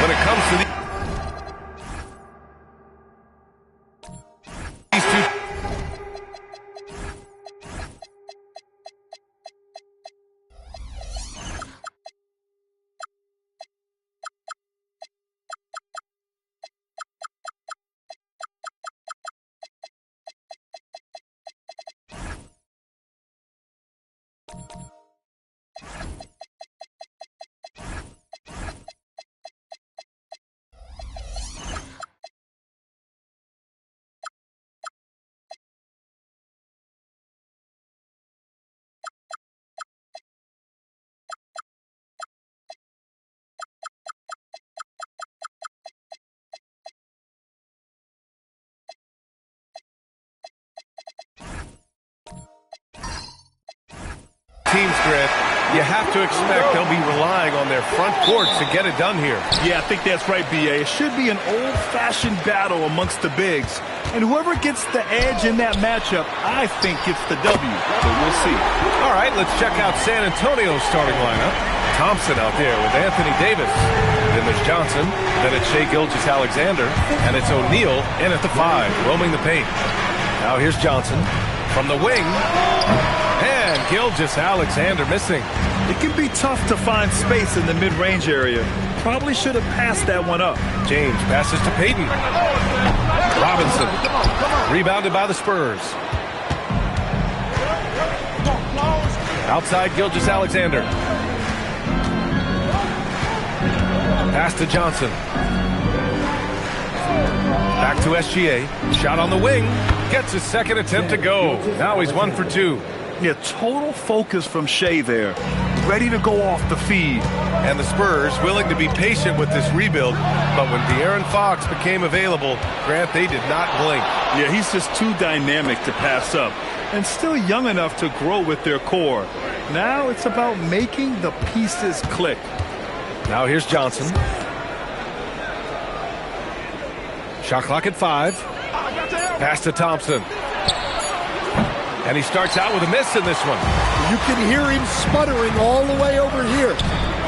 when it comes to these two. Teams, Grant, you have to expect they'll be relying on their front court to get it done here. Yeah, I think that's right, B.A. It should be an old-fashioned battle amongst the bigs. And whoever gets the edge in that matchup, I think gets the W. So we'll see. All right, let's check out San Antonio's starting lineup. Thompson out there with Anthony Davis. Then there's Johnson. Then it's Shai Gilgeous-Alexander. And it's O'Neal in at the 5, roaming the paint. Now here's Johnson from the wing. And Gilgeous-Alexander missing. It can be tough to find space in the mid-range area. Probably should have passed that one up. James passes to Payton. Robinson. Rebounded by the Spurs. Outside Gilgeous-Alexander. Pass to Johnson. Back to SGA. Shot on the wing. Gets his second attempt to go. Now he's 1 for 2. Yeah, total focus from Shai there. Ready to go off the feed. And the Spurs willing to be patient with this rebuild. But when De'Aaron Fox became available, Grant, they did not blink. Yeah, he's just too dynamic to pass up. And still young enough to grow with their core. Now it's about making the pieces click. Now here's Johnson. Shot clock at 5. Pass to Thompson. And he starts out with a miss in this one. You can hear him sputtering all the way over here.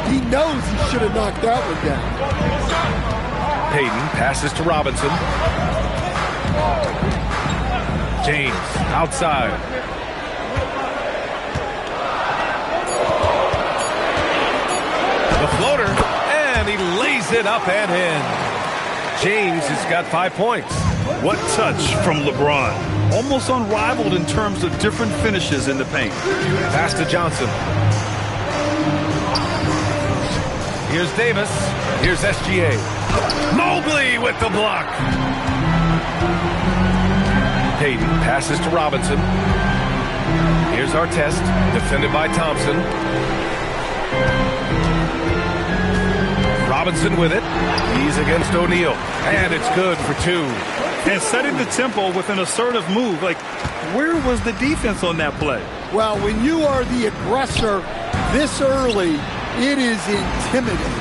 He knows he should have knocked that one down. Payton passes to Robinson. James outside. The floater, and he lays it up and in. James has got 5 points. What touch from LeBron. Almost unrivaled in terms of different finishes in the paint. Pass to Johnson. Here's Davis. Here's SGA. Mobley with the block. Payton passes to Robinson. Here's Artest, defended by Thompson. Robinson with it. He's against O'Neal. And it's good for 2. And setting the tempo with an assertive move. Like, where was the defense on that play? Well, when you are the aggressor this early, it is intimidating.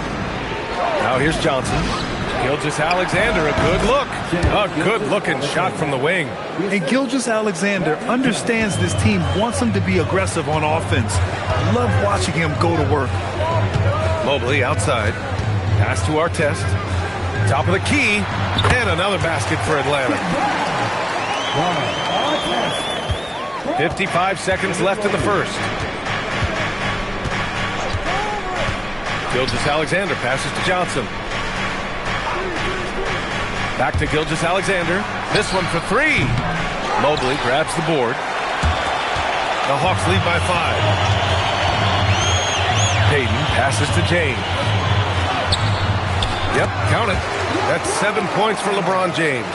Now here's Johnson. Gilgeous-Alexander, a good look. A good-looking shot from the wing. And Gilgeous-Alexander understands this team wants him to be aggressive on offense. Love watching him go to work. Mobley outside. Pass to Artest. Top of the key. And another basket for Atlanta. 55 seconds left in the first. Gilgeous-Alexander passes to Johnson. Back to Gilgeous-Alexander. This one for 3. Mobley grabs the board. The Hawks lead by 5. Payton passes to James. Yep, count it. That's 7 points for LeBron James.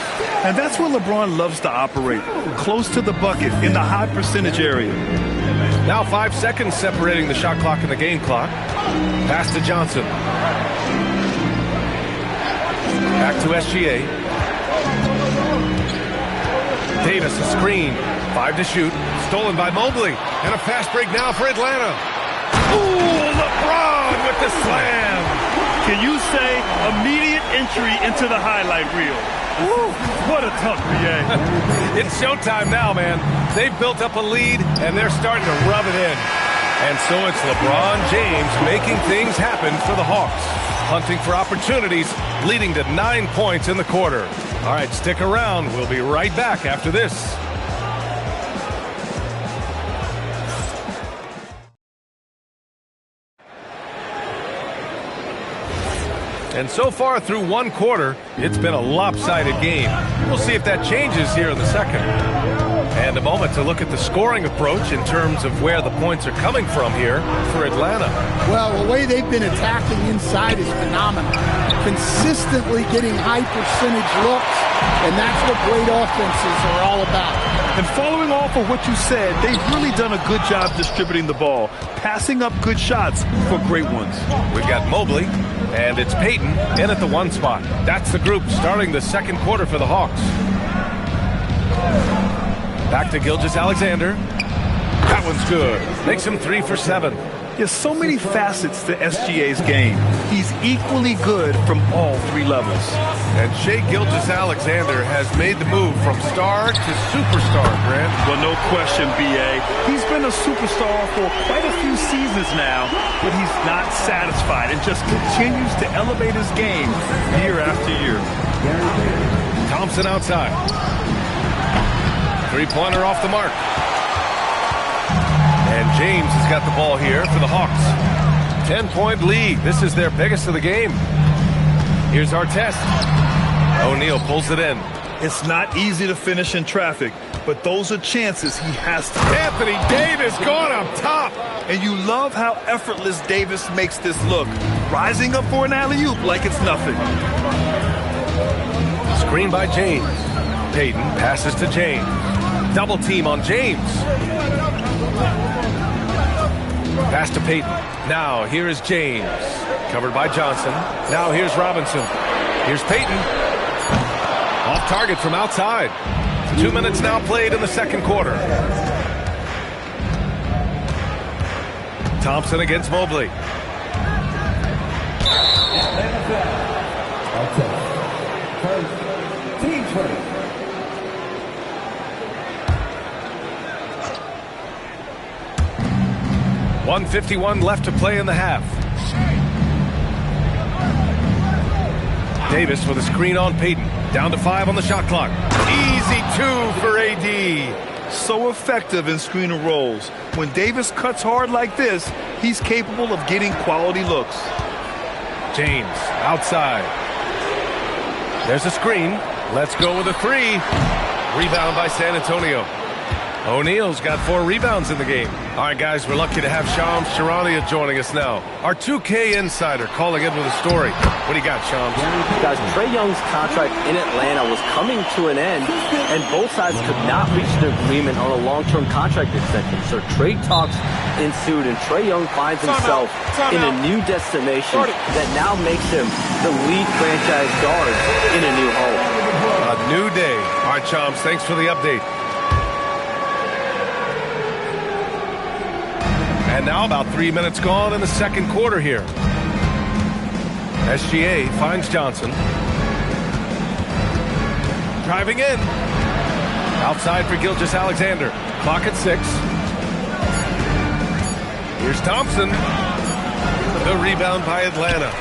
And that's where LeBron loves to operate. Close to the bucket, in the high percentage area. Now 5 seconds separating the shot clock and the game clock. Pass to Johnson. Back to SGA. Davis, a screen. 5 to shoot. Stolen by Mobley. And a fast break now for Atlanta. Ooh, LeBron with the slam. Can you say immediate entry into the highlight reel? Woo, what a tough BA. It's showtime now, man. They've built up a lead, and they're starting to rub it in. And so it's LeBron James making things happen for the Hawks. hunting for opportunities, leading to 9 points in the quarter. All right, stick around. We'll be right back after this. And so far through one quarter, it's been a lopsided game. We'll see if that changes here in the second. And a moment to look at the scoring approach in terms of where the points are coming from here for Atlanta. Well, the way they've been attacking inside is phenomenal. Consistently getting high percentage looks, and that's what great offenses are all about. And following off of what you said, they've really done a good job distributing the ball, passing up good shots for great ones. We've got Mobley, and it's Payton in at the 1 spot. That's the group starting the second quarter for the Hawks. Back to Gilgeous-Alexander. That one's good. Makes him 3 for 7. There's so many facets to SGA's game. He's equally good from all 3 levels. And Shai Gilgeous-Alexander has made the move from star to superstar, Grant. Well, no question, B.A. He's been a superstar for quite a few seasons now, but he's not satisfied and just continues to elevate his game year after year. Thompson outside. Three-pointer off the mark. And James has got the ball here for the Hawks. 10-point lead. This is their biggest of the game. Here's Artest. O'Neal pulls it in. It's not easy to finish in traffic, but those are chances he has to. Anthony Davis gone up top. And you love how effortless Davis makes this look. Rising up for an alley-oop like it's nothing. Screen by James. Payton passes to James. Double team on James. Pass to Payton. Now here is James. Covered by Johnson. Now here's Robinson. Here's Payton. Off target from outside. 2 minutes now played in the second quarter. Thompson against Mobley. Team first. 1:51 left to play in the half. Davis with a screen on Payton. Down to 5 on the shot clock. Easy 2 for AD. So effective in screen and rolls. When Davis cuts hard like this, he's capable of getting quality looks. James outside. There's a screen. Let's go with a 3. Rebound by San Antonio. O'Neal's got 4 rebounds in the game. All right, guys, we're lucky to have Shams Charania joining us now. Our 2K insider calling in with a story. What do you got, Shams? Guys, Trae Young's contract in Atlanta was coming to an end, and both sides could not reach an agreement on a long-term contract extension. So trade talks ensued, and Trae Young finds himself in a new destination that now makes him the lead franchise guard in a new home. A new day. All right, Shams, thanks for the update. And now about 3 minutes gone in the second quarter here. SGA finds Johnson. Driving in. Outside for Gilgeous-Alexander. Clock at 6. Here's Thompson. The rebound by Atlanta.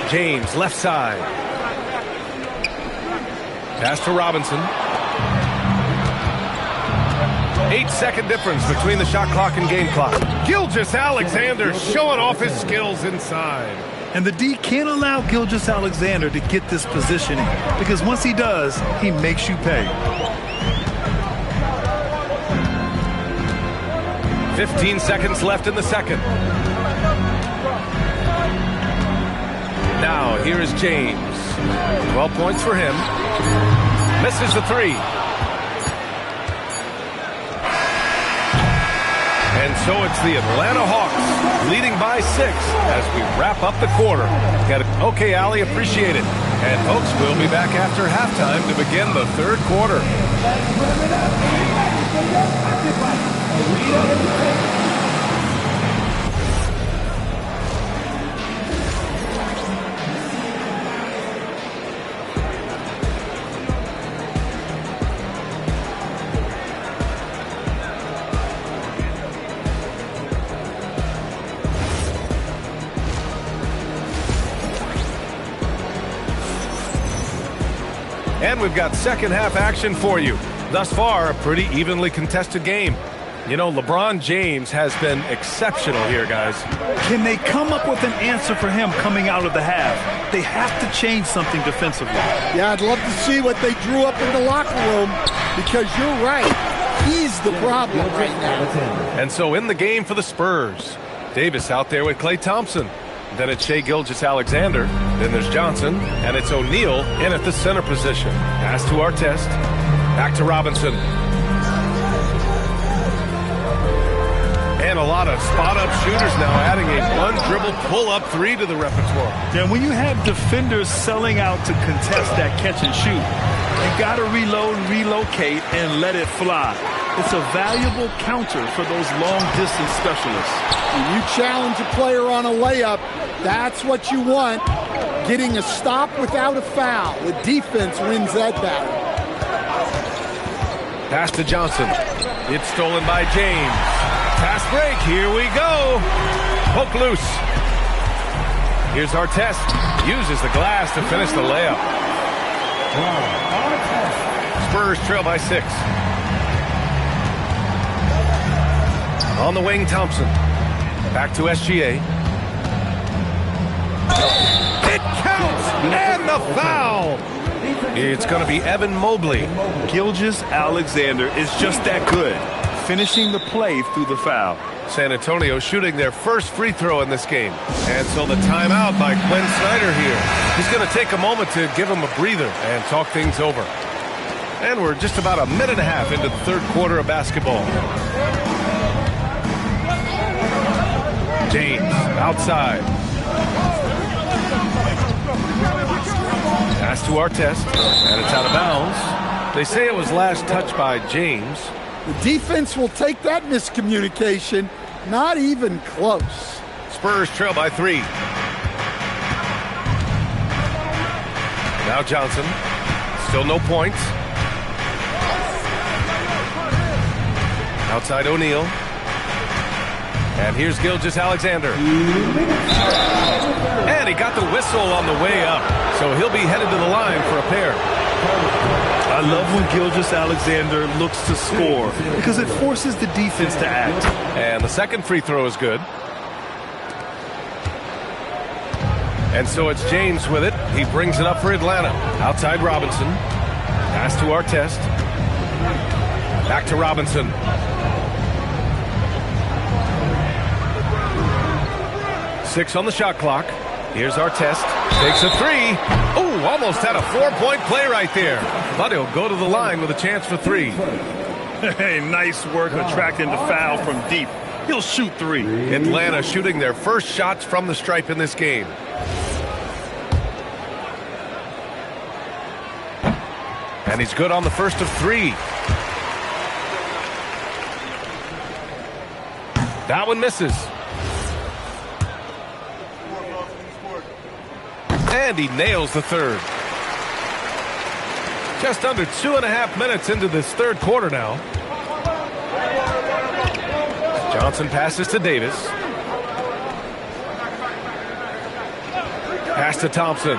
James, left side. Pass to Robinson. 8-second difference between the shot clock and game clock. Gilgeous-Alexander showing off his skills inside. And the D can't allow Gilgeous-Alexander to get this positioning, because once he does, he makes you pay. 15 seconds left in the second. Now, here is James. 12 points for him. Misses the 3. And so it's the Atlanta Hawks leading by 6 as we wrap up the quarter. Okay, Allie, appreciate it. And folks, we'll be back after halftime to begin the third quarter. And we've got second half action for you. Thus far, a pretty evenly contested game. You know, LeBron James has been exceptional here, guys. Can they come up with an answer for him coming out of the half? They have to change something defensively. Yeah, I'd love to see what they drew up in the locker room, because you're right. He's the problem right now. And so in the game for the Spurs, Davis out there with Klay Thompson. Then it's Shai Gilgeous-Alexander. Then there's Johnson. And it's O'Neal in at the center position. Pass to Artest. Back to Robinson. And a lot of spot-up shooters now, adding a one-dribble pull-up three to the repertoire. And when you have defenders selling out to contest that catch and shoot, you got to reload, relocate, and let it fly. It's a valuable counter for those long-distance specialists. When you challenge a player on a layup, that's what you want. Getting a stop without a foul. The defense wins that battle. Pass to Johnson. It's stolen by James. Pass break. Here we go. Poke loose. Here's Artest. Uses the glass to finish the layup. Spurs trail by 6. On the wing, Thompson. Back to SGA. It counts! And the foul! It's going to be Evan Mobley. Gilgeous-Alexander is just that good, finishing the play through the foul. San Antonio shooting their first free throw in this game. And so the timeout by Quinn Snyder here. He's going to take a moment to give him a breather and talk things over. And we're just about a minute and a half into the third quarter of basketball. James outside. Pass to Artest, and it's out of bounds. They say it was last touched by James. The defense will take that miscommunication. Not even close. Spurs trail by 3. Now Johnson. Still no points. Outside O'Neal. And here's Gilgeous-Alexander. And he got the whistle on the way up. So he'll be headed to the line for a pair. I love when Gilgeous-Alexander looks to score because it forces the defense to act. And the second free throw is good. And so it's James with it. He brings it up for Atlanta. Outside Robinson. Pass to Artest. Back to Robinson. Six on the shot clock. Here's Artest. Takes a 3. Oh, almost had a 4-point play right there. But he'll go to the line with a chance for 3. Hey, nice work attracting the foul from deep. He'll shoot 3. Atlanta shooting their first shots from the stripe in this game. And he's good on the first of 3. That one misses. And he nails the third. Just under 2.5 minutes into this third quarter now. Johnson passes to Davis. Pass to Thompson.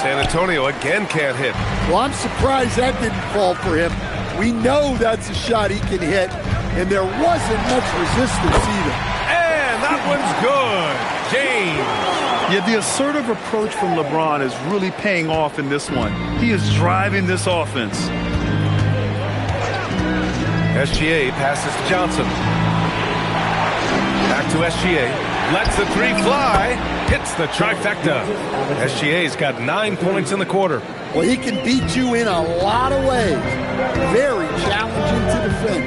San Antonio again can't hit. Well, I'm surprised that didn't fall for him. We know that's a shot he can hit, and there wasn't much resistance either. And that one's good. James. Yeah, the assertive approach from LeBron is really paying off in this one. He is driving this offense. SGA passes to Johnson. Back to SGA. Lets the 3 fly. Hits the trifecta. SGA's got 9 points in the quarter. Well, he can beat you in a lot of ways. Very challenging to defend.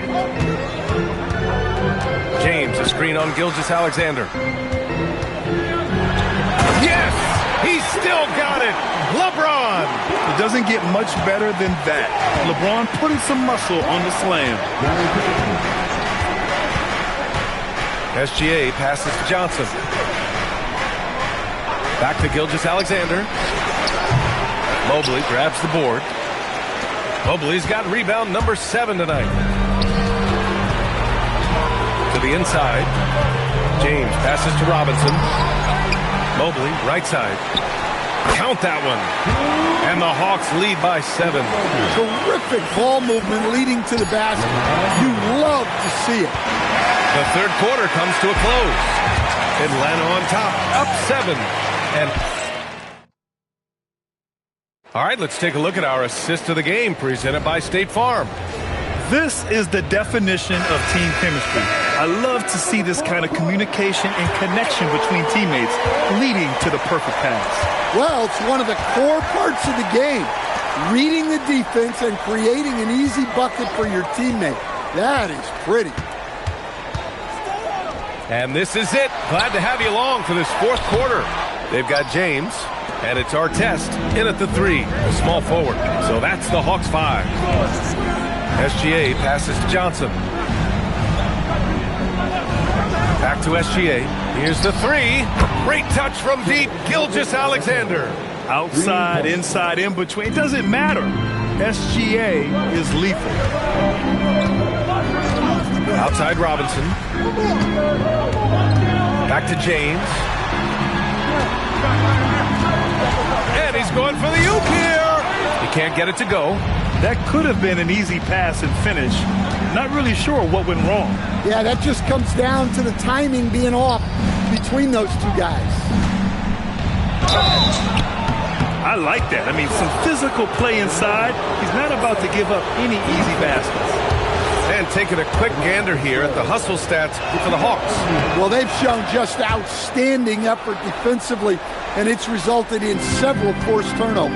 James, a screen on Gilgeous-Alexander. Yes! He's still got it! LeBron! It doesn't get much better than that. LeBron putting some muscle on the slam. SGA passes to Johnson. Back to Gilgeous-Alexander. Mobley grabs the board. Mobley's got rebound number 7 tonight. To the inside. James passes to Robinson. Mobley, right side. Count that one. And the Hawks lead by 7. Terrific ball movement leading to the basket. You love to see it. The third quarter comes to a close. Atlanta on top, up 7. And all right, let's take a look at our assist of the game presented by State Farm. This is the definition of team chemistry. I love to see this kind of communication and connection between teammates leading to the perfect pass. Well, it's one of the core parts of the game. Reading the defense and creating an easy bucket for your teammate. That is pretty. And this is it. Glad to have you along for this fourth quarter. They've got James, and it's Artest in at the 3, a small forward. So that's the Hawks 5. SGA passes to Johnson. Back to SGA. Here's the 3. Great touch from deep. Gilgeous-Alexander. Outside, inside, in between. It doesn't matter. SGA is lethal. Outside Robinson. Back to James. And he's going for the oop here. He can't get it to go. That could have been an easy pass and finish. Not really sure what went wrong. Yeah, that just comes down to the timing being off between those two guys. I like that. I mean, some physical play inside. He's not about to give up any easy baskets. And taking a quick gander here at the hustle stats for the Hawks. Well, they've shown just outstanding effort defensively, and it's resulted in several forced turnovers.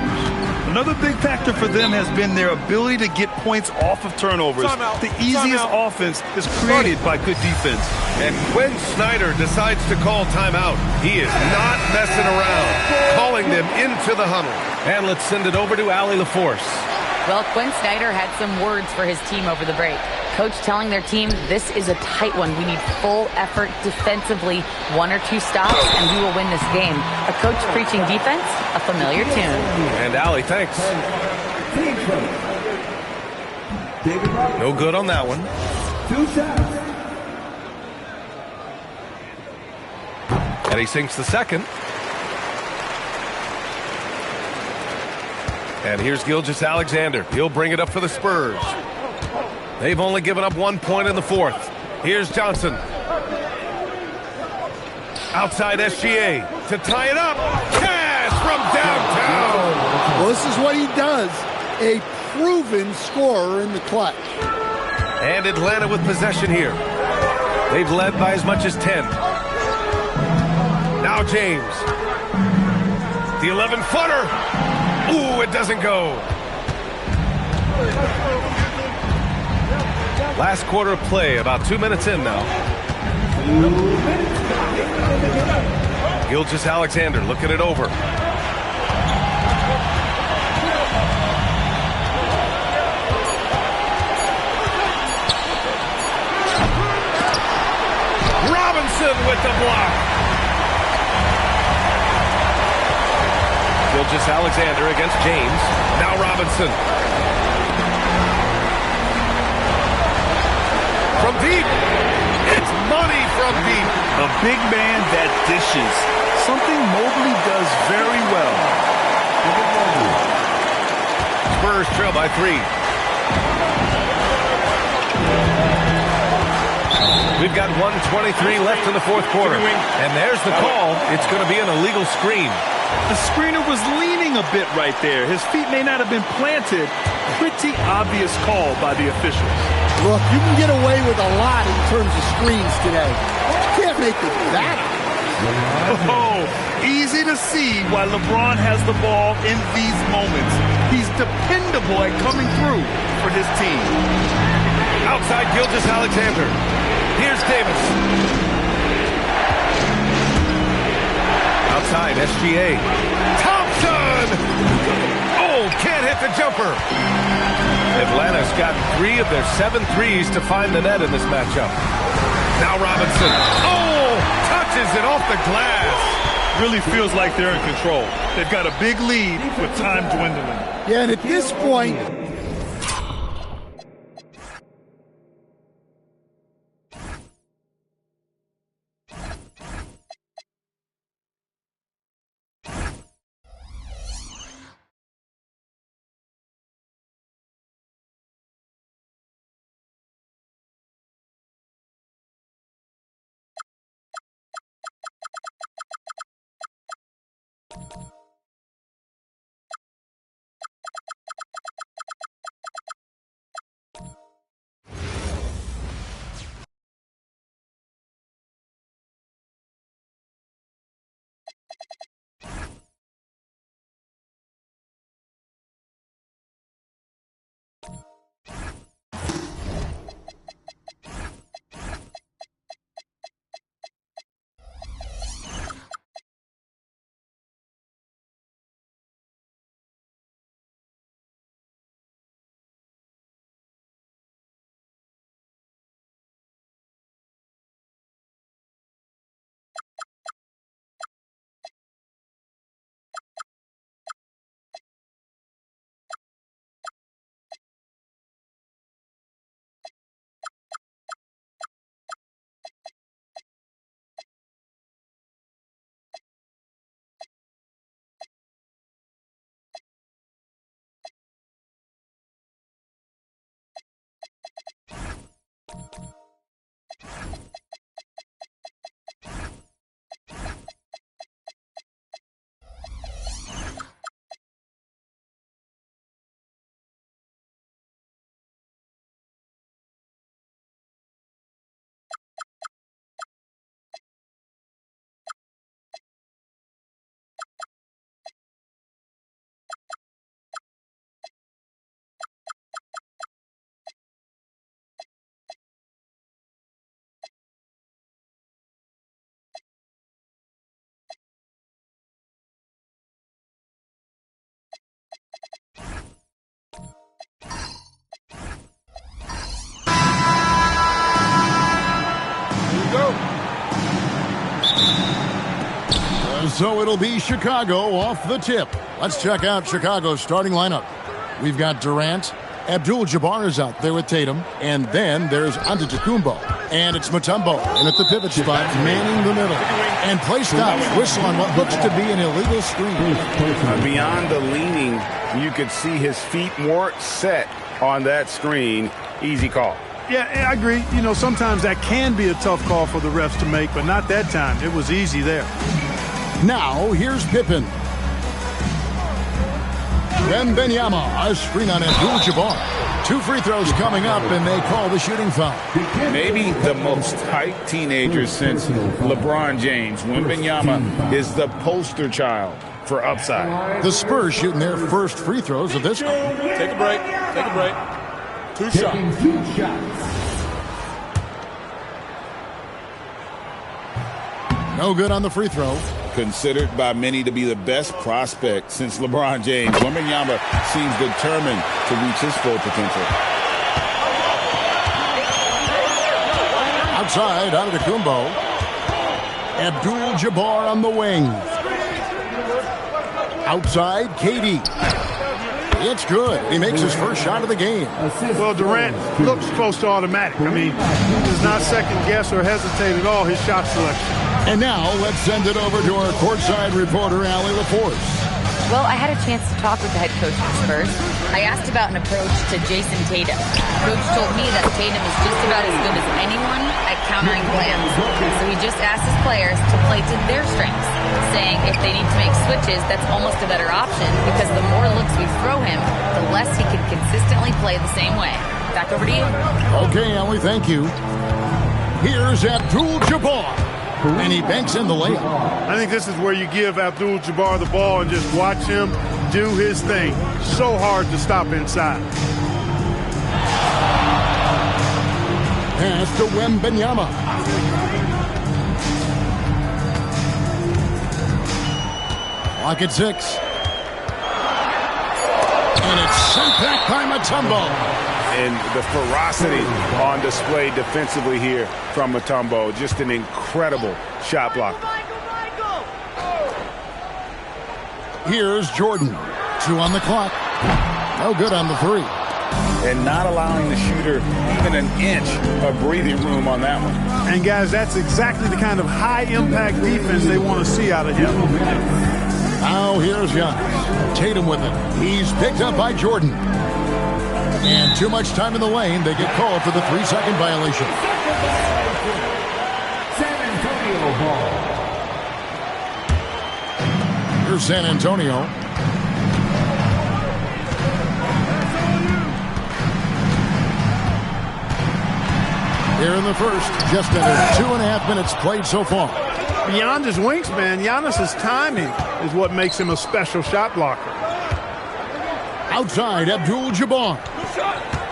Another big factor for them has been their ability to get points off of turnovers. The easiest offense is created by good defense. And Quinn Snyder decides to call timeout. He is not messing around, calling them into the huddle. And let's send it over to Allie LaForce. Well, Quinn Snyder had some words for his team over the break. Coach telling their team, this is a tight one. We need full effort defensively, 1 or 2 stops, and we will win this game. A coach preaching defense, a familiar tune. And Allie, thanks. No good on that one. 2 shots. And he sinks the second. And here's Gilgeous-Alexander. He'll bring it up for the Spurs. They've only given up 1 point in the fourth. Here's Johnson. Outside SGA to tie it up. Cash from downtown. Well, this is what he does. A proven scorer in the clutch. And Atlanta with possession here. They've led by as much as 10. Now James. The 11-footer. Ooh, it doesn't go. Last quarter of play, about 2 minutes in now. Gilgeous-Alexander looking it over. Robinson with the block. Gilgeous-Alexander against James. Now Robinson. From deep. It's money from deep. A big man that dishes. Something Mobley does very well. Spurs trail by 3. We've got 1:23 left in the fourth quarter. And there's the call. It's going to be an illegal screen. The screener was leaning a bit right there. His feet may not have been planted. Pretty obvious call by the officials. Look, you can get away with a lot in terms of screens today. You can't make it that obvious. Oh, easy to see why LeBron has the ball in these moments. He's dependable at coming through for his team. Outside Gilgeous-Alexander. Here's Davis. Outside SGA. Thompson! Oh, can't hit the jumper. Atlanta's got 3 of their 7 threes to find the net in this matchup. Now Robinson. Oh, touches it off the glass. Really feels like they're in control. They've got a big lead with time dwindling. Yeah, and at this point, So it'll be Chicago off the tip. Let's check out Chicago's starting lineup. We've got Durant. Abdul-Jabbar is out there with Tatum. And then there's Antetokounmpo. And it's Mutombo in at the pivot spot, manning the middle. And play stops. Whistle on what looks to be an illegal screen. Beyond the leaning, you could see his feet weren't set on that screen. Easy call. Yeah, I agree. You know, sometimes that can be a tough call for the refs to make, but not that time. It was easy there. Now, here's Pippen. Wembanyama, a screen on Abdul-Jabbar. 2 free throws coming up, and they call the shooting foul. Maybe the most hyped teenager since LeBron James. Wembanyama is the poster child for upside. The Spurs shooting their first free throws of this game. Take a break. Take a break. 2 shots. No good on the free throw. Considered by many to be the best prospect since LeBron James, Wembanyama seems determined to reach his full potential. Outside, Antetokounmpo. Abdul-Jabbar on the wing. Outside, KD. It's good. He makes his first shot of the game. Well, Durant looks close to automatic. I mean, he does not second guess or hesitate at all his shot selection. And now, let's send it over to our courtside reporter, Allie LaForce. Well, I had a chance to talk with the head coach of the Spurs. I asked about an approach to Jason Tatum. Coach told me that Tatum is just about as good as anyone at countering plans. So he just asked his players to play to their strengths, saying if they need to make switches, that's almost a better option because the more looks we throw him, the less he can consistently play the same way. Back over to you. Okay, Allie, thank you. Here's Abdul-Jabbar. And he banks in the layup. I think this is where you give Abdul-Jabbar the ball and just watch him do his thing. So hard to stop inside. Pass to Wembanyama. Clock at 6. And it's sent back by Mutombo. And the ferocity on display defensively here from Mutombo. Just an incredible shot blocker. Here's Jordan. 2 on the clock. No good on the 3. And not allowing the shooter even an inch of breathing room on that one. And, guys, that's exactly the kind of high-impact defense they want to see out of him. Now here's Giannis. Tatum with it. He's picked up by Jordan. And too much time in the lane. They get called for the 3-second violation. San Antonio ball. Here's San Antonio. Here in the first, just under 2.5 minutes played so far. Beyond his wingspan, Giannis's timing is what makes him a special shot blocker. Outside, Abdul-Jabbar.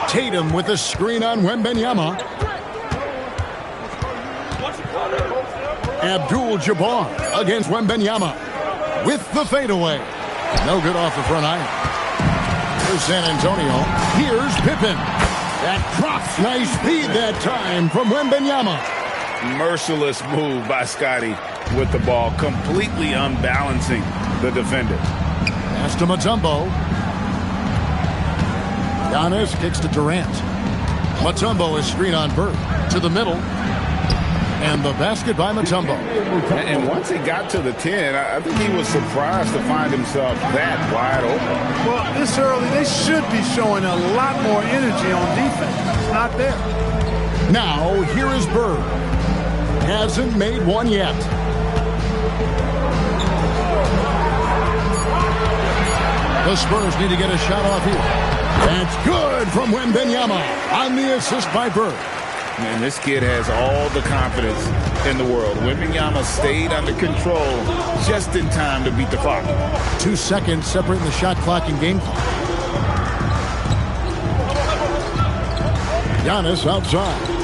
Tatum with the screen on Wembanyama. Abdul-Jabbar against Wembanyama with the fadeaway. No good off the front iron. Here's San Antonio. Here's Pippen. That drops. Nice speed that time from Wembanyama. Merciless move by Scotty with the ball, completely unbalancing the defender. Pass to Mutombo. Giannis kicks to Durant. Mutombo is screen on Bird to the middle. And the basket by Mutombo. And once he got to the 10, I think he was surprised to find himself that wide open. Well, this early, they should be showing a lot more energy on defense. It's not there. Now, here is Bird. Hasn't made one yet. The Spurs need to get a shot off here. That's good from Wembanyama on the assist by Bird. And this kid has all the confidence in the world. Wembanyama stayed under control just in time to beat the clock. 2 seconds separating the shot clock and game clock. Giannis outside.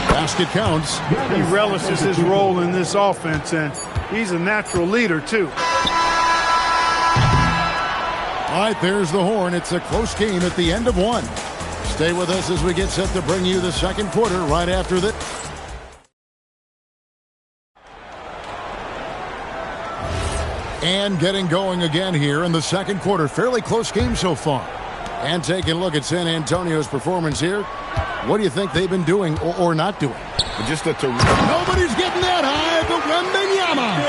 Basket counts. He relishes his role in this offense, and he's a natural leader, too. All right, there's the horn. It's a close game at the end of one. Stay with us as we get set to bring you the second quarter right after this. And getting going again here in the second quarter. Fairly close game so far. And taking a look at San Antonio's performance here. What do you think they've been doing or not doing? Just a Nobody's getting that high, but Wembanyama.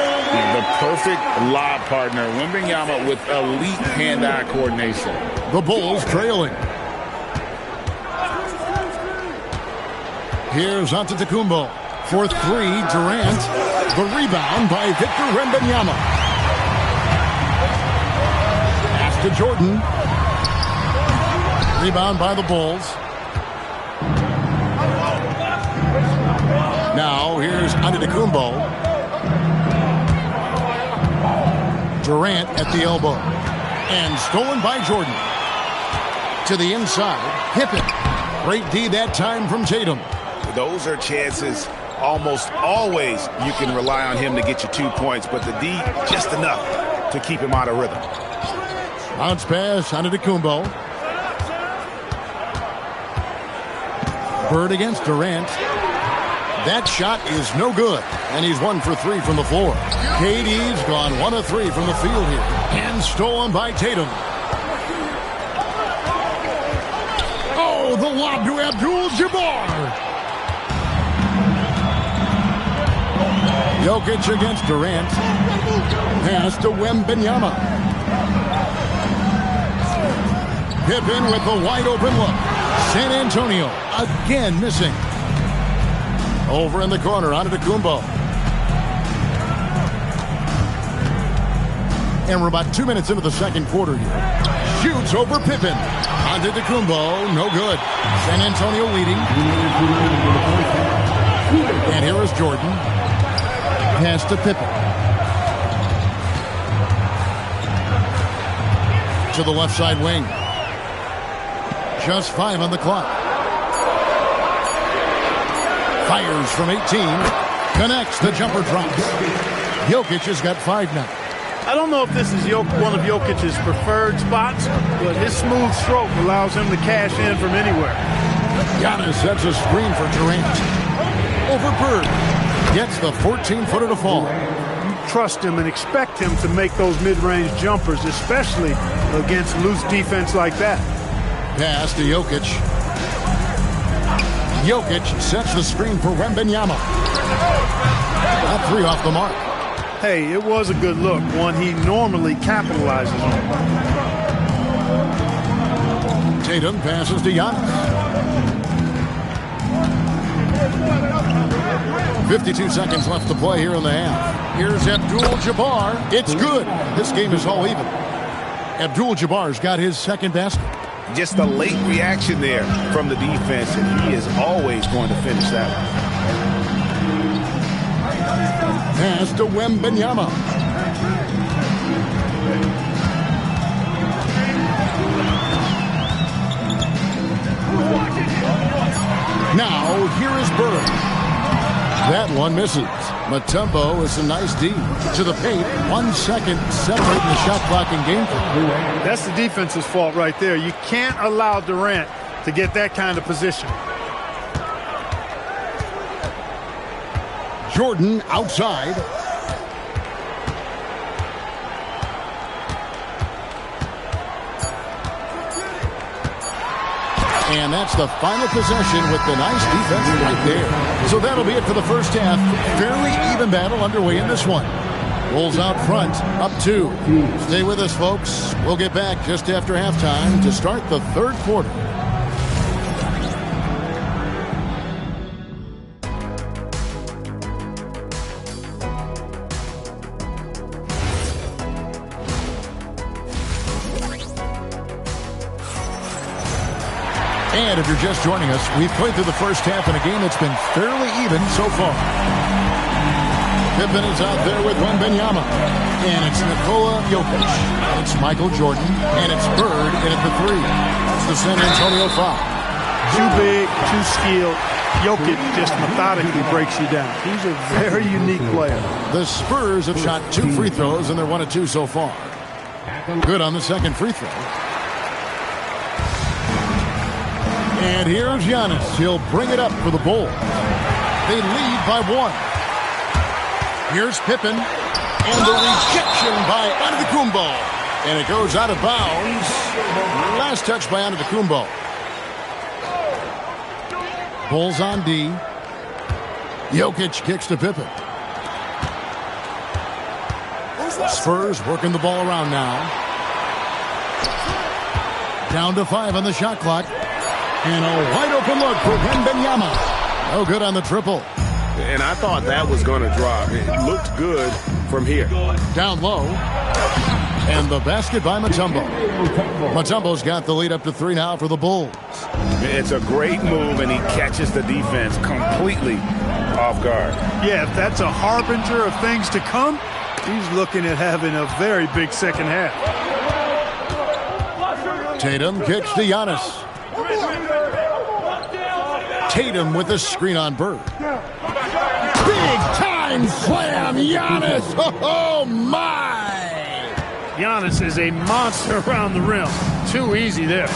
The perfect lob partner. Wembanyama with elite hand-eye coordination. The Bulls trailing. Here's Antetokounmpo for three. Durant. The rebound by Victor Wembanyama. Pass to Jordan. Rebound by the Bulls. Now here's Antetokounmpo. Durant at the elbow. And stolen by Jordan. To the inside. Pippen. Great D that time from Tatum. Those are chances almost always you can rely on him to get you 2 points, but the D just enough to keep him out of rhythm. Bounce pass, Antetokounmpo. Bird against Durant. That shot is no good, and he's 1 for 3 from the floor. KD's gone 1 of 3 from the field here, and stolen by Tatum. Oh, the lob to Abdul-Jabbar. Jokic against Durant. Pass to Wembanyama. Pippen with the wide open look. San Antonio again missing. Over in the corner, Antetokounmpo. And we're about 2 minutes into the second quarter here. Shoots over Pippen. Antetokounmpo, no good. San Antonio leading. And here is Jordan. Pass to Pippen. To the left side wing. Just 5 on the clock. Fires from 18. Connects. The jumper drops. Jokic has got 5 now. I don't know if this is one of Jokic's preferred spots, but his smooth stroke allows him to cash in from anywhere. Giannis sets a screen for Durant. Over Bird. Gets the 14-footer to fall. You trust him and expect him to make those mid-range jumpers, especially against loose defense like that. Pass to Jokic. Jokic sets the screen for Wembanyama. That 3 off the mark. Hey, it was a good look, one he normally capitalizes on. Tatum passes to Giannis. 52 seconds left to play here in the half. Here's Abdul-Jabbar. It's good. This game is all even. Abdul-Jabbar's got his second basket. Just a late reaction there from the defense, and he is always going to finish that one. Pass to Wembanyama. Now, here is Bird. That one misses. Mutombo is a nice D. To the paint. 1 second separating the shot clock and game clock. That's the defense's fault right there. You can't allow Durant to get that kind of position. Jordan outside. And that's the final possession with the nice defense right there. So that'll be it for the first half. Fairly even battle underway in this one. Bulls out front, up 2. Stay with us, folks. We'll get back just after halftime to start the third quarter. And if you're just joining us, we've played through the first half in a game that's been fairly even so far. Pippen is out there with Wembanyama. And it's Nikola Jokic. It's Michael Jordan. And it's Bird in at the 3. That's the San Antonio foul. Too big, too skilled. Jokic just methodically breaks you down. He's a very unique player. The Spurs have shot 2 free throws, and they're 1 of 2 so far. Good on the second free throw. And here's Giannis. He'll bring it up for the Bulls. They lead by 1. Here's Pippen. And the rejection by Antetokounmpo. And it goes out of bounds. Last touch by Antetokounmpo. Bulls on D. Jokic kicks to Pippen. Spurs working the ball around now. Down to 5 on the shot clock. And a wide open look for Wembanyama. No good on the triple. And I thought that was going to drop. It looked good from here. Down low. And the basket by Mutombo. Mutombo's got the lead up to 3 now for the Bulls. It's a great move, and he catches the defense completely off guard. Yeah, if that's a harbinger of things to come, he's looking at having a very big second half. Tatum kicks to Giannis. Tatum with a screen on Bird. Big time slam, Giannis. Oh, my. Giannis is a monster around the rim. Too easy there.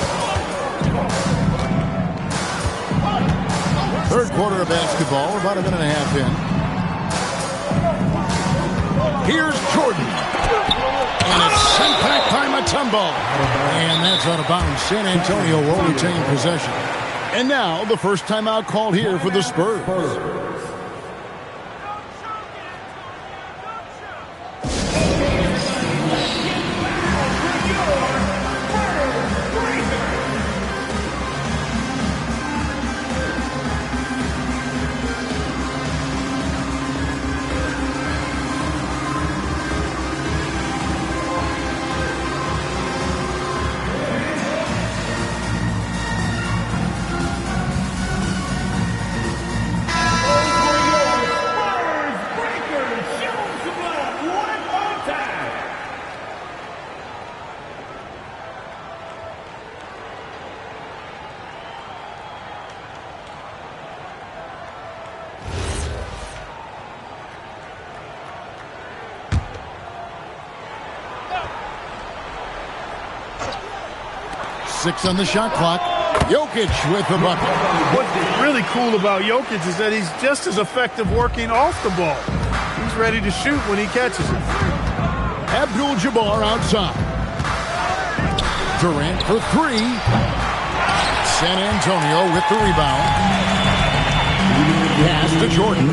Third quarter of basketball, about a minute and a half in. Here's Jordan. And it's sent back by Mutombo. And that's out of bounds. San Antonio will retain possession. And now the first timeout called here for the Spurs. 6 on the shot clock. Jokic with the bucket. What's really cool about Jokic is that he's just as effective working off the ball. He's ready to shoot when he catches it. Abdul-Jabbar outside. Durant for 3. San Antonio with the rebound. Pass to Jordan.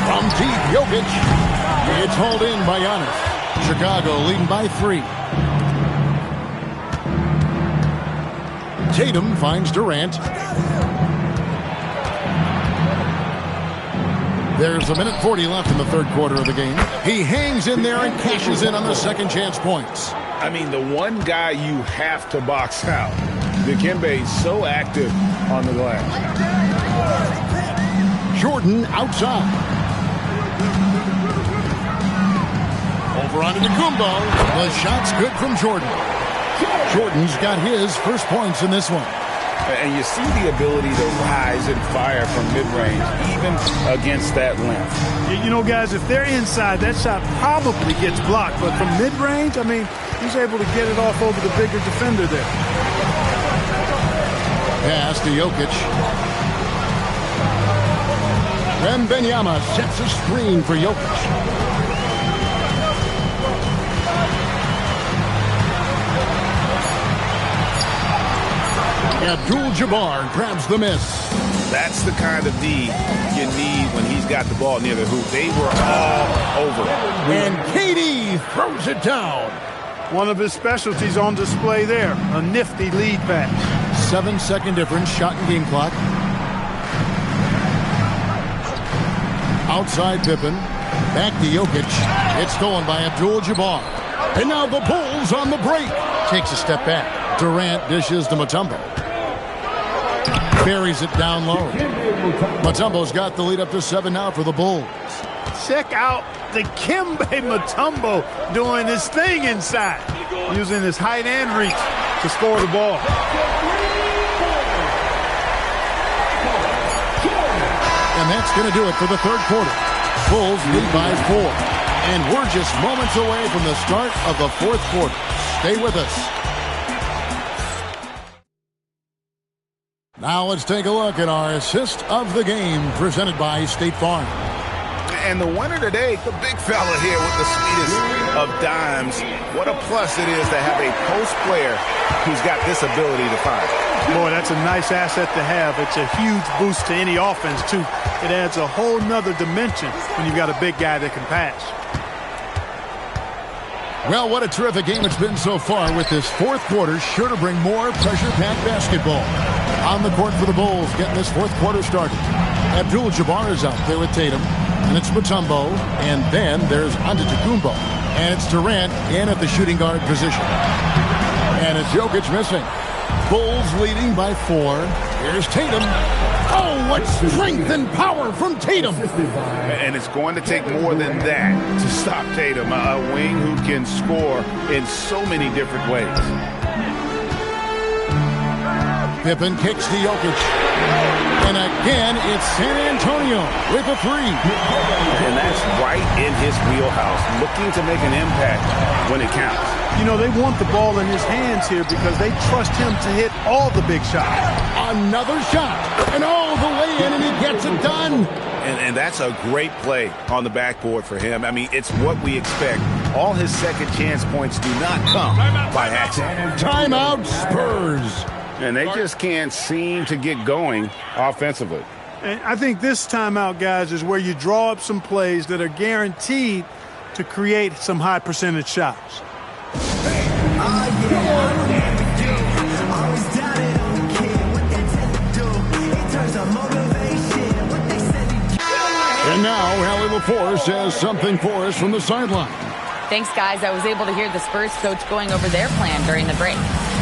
From deep, Jokic. It's hauled in by Giannis. Chicago leading by 3. Tatum finds Durant. There's a minute 40 left in the third quarter of the game. He hangs in there and cashes in on the second chance points. I mean, the one guy you have to box out. Dikembe is so active on the glass. Jordan outside. Over onto Antetokounmpo. The shot's good from Jordan. Jordan's got his first points in this one. And you see the ability to rise and fire from mid-range, even against that length. You know, guys, if they're inside, that shot probably gets blocked. But from mid-range, I mean, he's able to get it off over the bigger defender there. Pass to Jokic. Wembanyama sets a screen for Jokic. Abdul-Jabbar grabs the miss. That's the kind of D you need when he's got the ball near the hoop. They were all over it. And KD throws it down. One of his specialties on display there. A nifty lead pass. 7-second difference, shot and game clock. Outside Pippen. Back to Jokic. It's stolen by Abdul-Jabbar. And now the Bulls on the break. Takes a step back. Durant dishes to Mutombo. Buries it down low. Mutombo's got the lead up to 7 now for the Bulls. Check out Dikembe Mutombo doing his thing inside, using his height and reach to score the ball. And that's going to do it for the third quarter. Bulls lead by 4. And we're just moments away from the start of the fourth quarter. Stay with us. Now let's take a look at our assist of the game presented by State Farm. And the winner today, the big fella here with the sweetest of dimes. What a plus it is to have a post player who's got this ability to find. Boy, that's a nice asset to have. It's a huge boost to any offense, too. It adds a whole nother dimension when you've got a big guy that can pass. Well, what a terrific game it's been so far, with this fourth quarter sure to bring more pressure-packed basketball. On the court for the Bulls, getting this fourth quarter started. Abdul-Jabbar is out there with Tatum, and it's Mutombo, and then there's Antetokounmpo, and it's Durant in at the shooting guard position. And it's Jokic missing. Bulls leading by 4. Here's Tatum. Oh, what strength and power from Tatum. And it's going to take more than that to stop Tatum, a wing who can score in so many different ways. Pippen kicks to Jokic. And again, it's San Antonio with a 3. And that's right in his wheelhouse, looking to make an impact when it counts. You know, they want the ball in his hands here because they trust him to hit all the big shots. Another shot, and all the way in, and he gets it done. And that's a great play on the backboard for him. I mean, it's what we expect. All his second chance points do not come by accident. Timeout, Spurs. And they just can't seem to get going offensively. And I think this timeout, guys, is where you draw up some plays that are guaranteed to create some high percentage shots. And now, Allie LaForce has something for us from the sideline. Thanks, guys. I was able to hear the Spurs coach going over their plan during the break.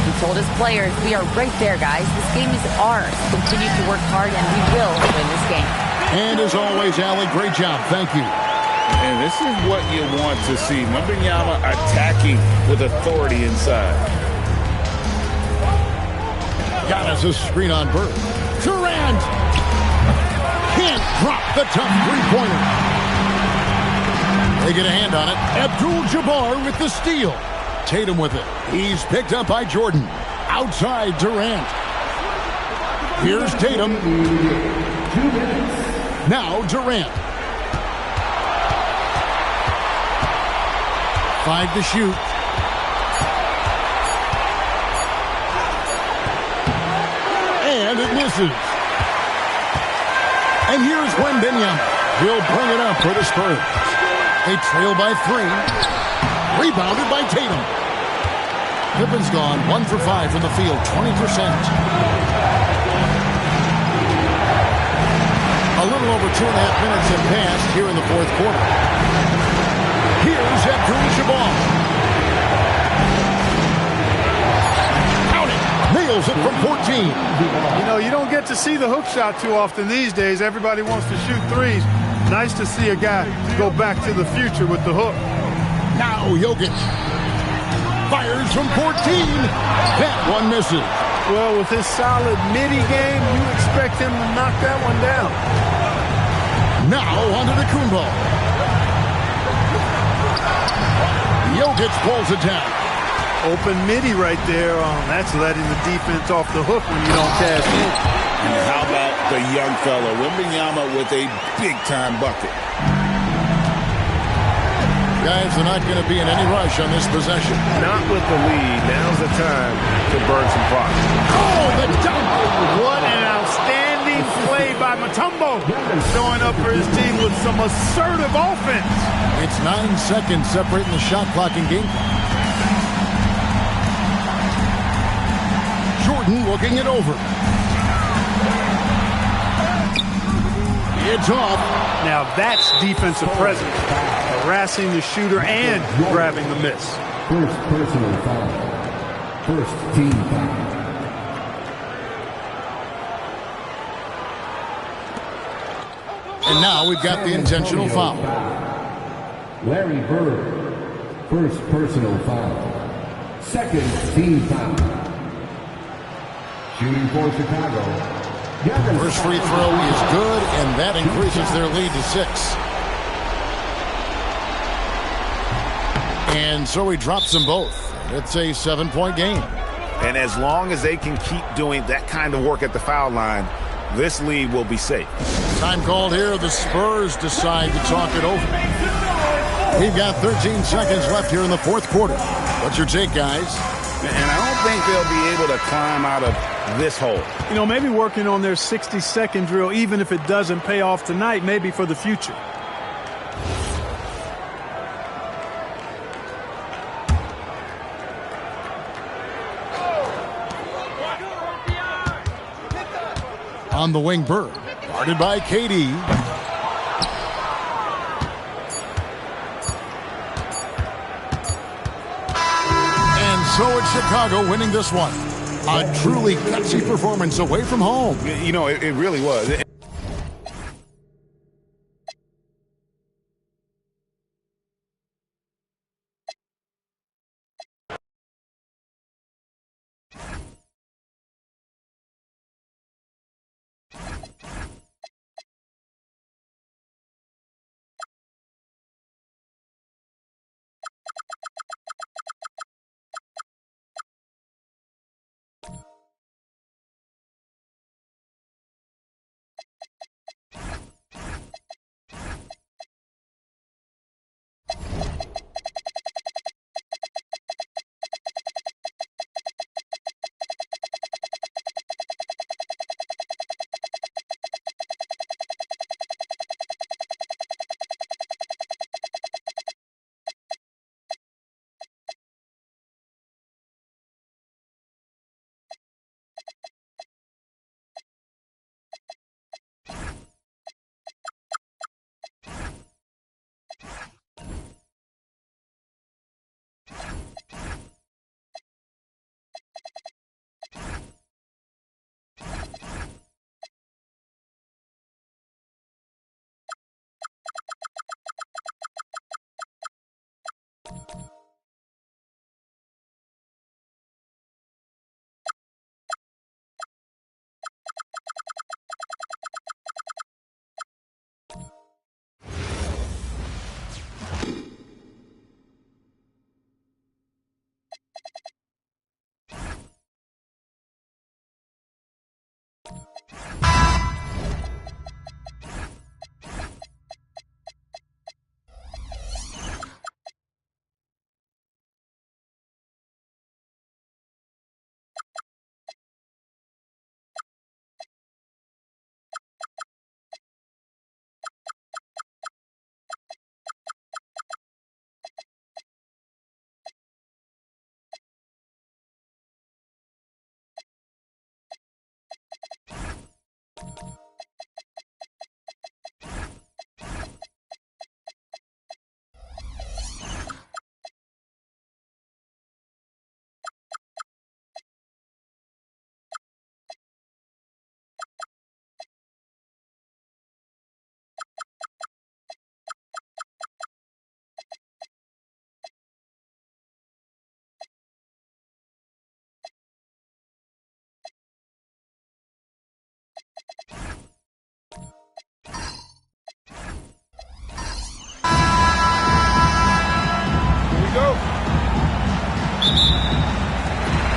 He told his players, we are right there, guys. This game is ours. Continue to work hard, and we will win this game. And as always, Allie, great job. Thank you. And this is what you want to see. Wembanyama attacking with authority inside. Got us a screen on Bird. Durant can't drop the tough three-pointer. They get a hand on it. Abdul-Jabbar with the steal. Tatum with it. He's picked up by Jordan. Outside Durant. Here's Tatum. Now Durant. 5 to shoot. And it misses. And here's Wembanyama. He'll bring it up for the Spurs. They trail by 3. Rebounded by Tatum. Pippen's gone 1 for 5 from the field, 20%. A little over 2.5 minutes have passed here in the fourth quarter. Here's Abdul-Jabbar. Count it. Nails it from 14. You know, you don't get to see the hook shot too often these days. Everybody wants to shoot threes. Nice to see a guy go back to the future with the hook. Now Jokic fires from 14. That one misses. Well, with his solid midi game, you expect him to knock that one down. Now Antetokounmpo. Jokic pulls it down. Open midi right there. That's letting the defense off the hook when you don't cash in. And how about the young fella, Wembanyama, with a big-time bucket. Guys, they're not going to be in any rush on this possession. Not with the lead. Now's the time to burn some clock. Oh, the dunk! What an outstanding play by Mutombo. Showing up for his team with some assertive offense. It's 9 seconds separating the shot clock and game clock. Jordan looking it over. It's off. Now that's defensive presence. Harassing the shooter and grabbing the miss. First personal foul. First team foul. And now we've got the intentional foul. Larry Bird. First personal foul. Second team foul. Shooting for Chicago. First free throw is good, and that increases their lead to 6. And so he drops them both. It's a 7-point game. And as long as they can keep doing that kind of work at the foul line, this lead will be safe. Time called here. The Spurs decide to talk it over. We've got 13 seconds left here in the fourth quarter. What's your take, guys? And I don't think they'll be able to climb out of this hole. You know, maybe working on their 60-second drill, even if it doesn't pay off tonight, maybe for the future. On the wing, Bird. Guarded by KD. And so it's Chicago winning this one. A truly gutsy performance away from home. You know, it really was.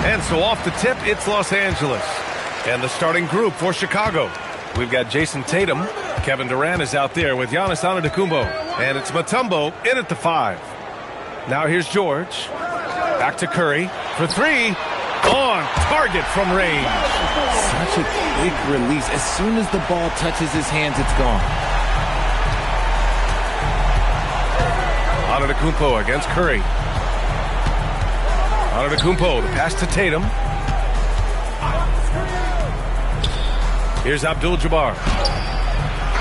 And so off the tip, it's Los Angeles. And the starting group for Chicago. We've got Jason Tatum. Kevin Durant is out there with Giannis Antetokounmpo. And it's Mutombo in at the 5. Now here's George. Back to Curry for 3. On target from range. Such a quick release. As soon as the ball touches his hands, it's gone. Antetokounmpo against Curry. Antetokounmpo, the pass to Tatum. Here's Abdul-Jabbar.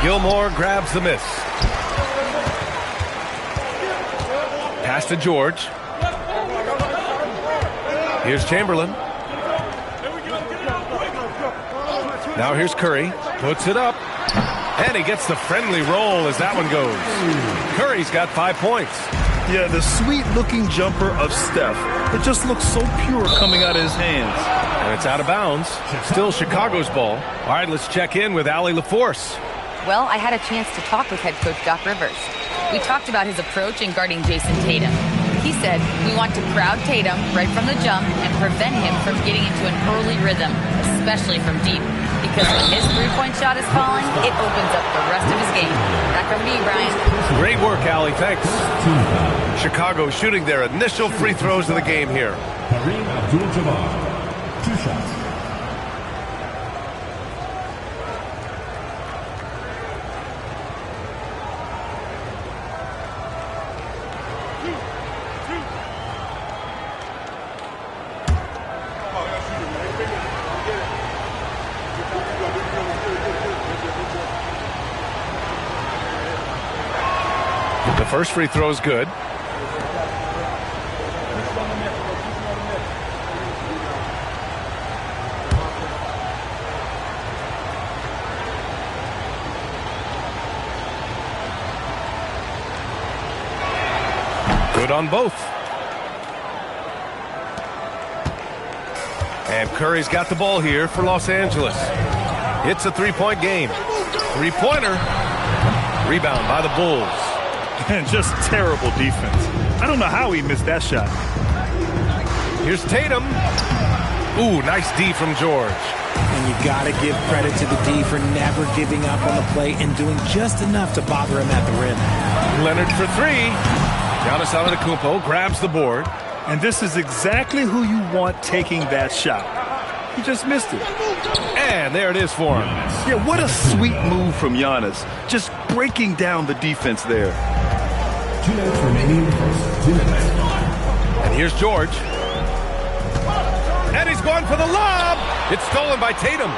Gilmore grabs the miss. Pass to George. Here's Chamberlain. Now here's Curry. Puts it up. And he gets the friendly roll as that one goes. Curry's got 5 points. Yeah, the sweet-looking jumper of Steph. It just looks so pure coming out of his hands. And it's out of bounds. Still Chicago's ball. All right, let's check in with Allie LaForce. Well, I had a chance to talk with head coach Doc Rivers. We talked about his approach in guarding Jason Tatum. He said, "We want to crowd Tatum right from the jump and prevent him from getting into an early rhythm, especially from deep. Because when his three-point shot is falling, it opens up the rest of his game." Back over to you, Brian. Great work, Allie. Thanks. Chicago shooting their initial free throws of the game here. Kareem Abdul-Jabbar, 2 shots. The first free throw is good. Good on both. And Curry's got the ball here for Los Angeles. It's a three-point game. Three-pointer. Rebound by the Bulls. And just terrible defense. I don't know how he missed that shot. Here's Tatum. Ooh, nice D from George. And you got to give credit to the D for never giving up on the play and doing just enough to bother him at the rim. Leonard for three. Giannis Antetokounmpo grabs the board. And this is exactly who you want taking that shot. He just missed it. And there it is for him. Yeah, what a sweet move from Giannis. Just breaking down the defense there. 2 minutes remaining in the first. 2 minutes. And here's George. And he's going for the lob. It's stolen by Tatum.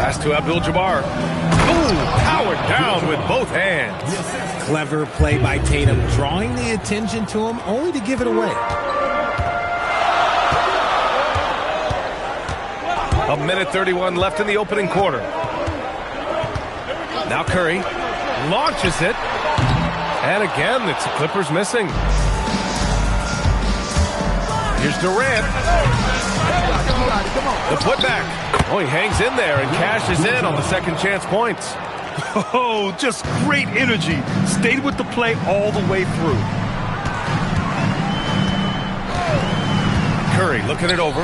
Pass to Abdul-Jabbar. Ooh, powered down with both hands. Clever play by Tatum, drawing the attention to him only to give it away. A minute 31 left in the opening quarter. Now Curry launches it. And again, it's the Clippers missing. Here's Durant. The putback. Oh, he hangs in there and cashes in on the second chance points. Oh, just great energy. Stayed with the play all the way through. Curry looking it over.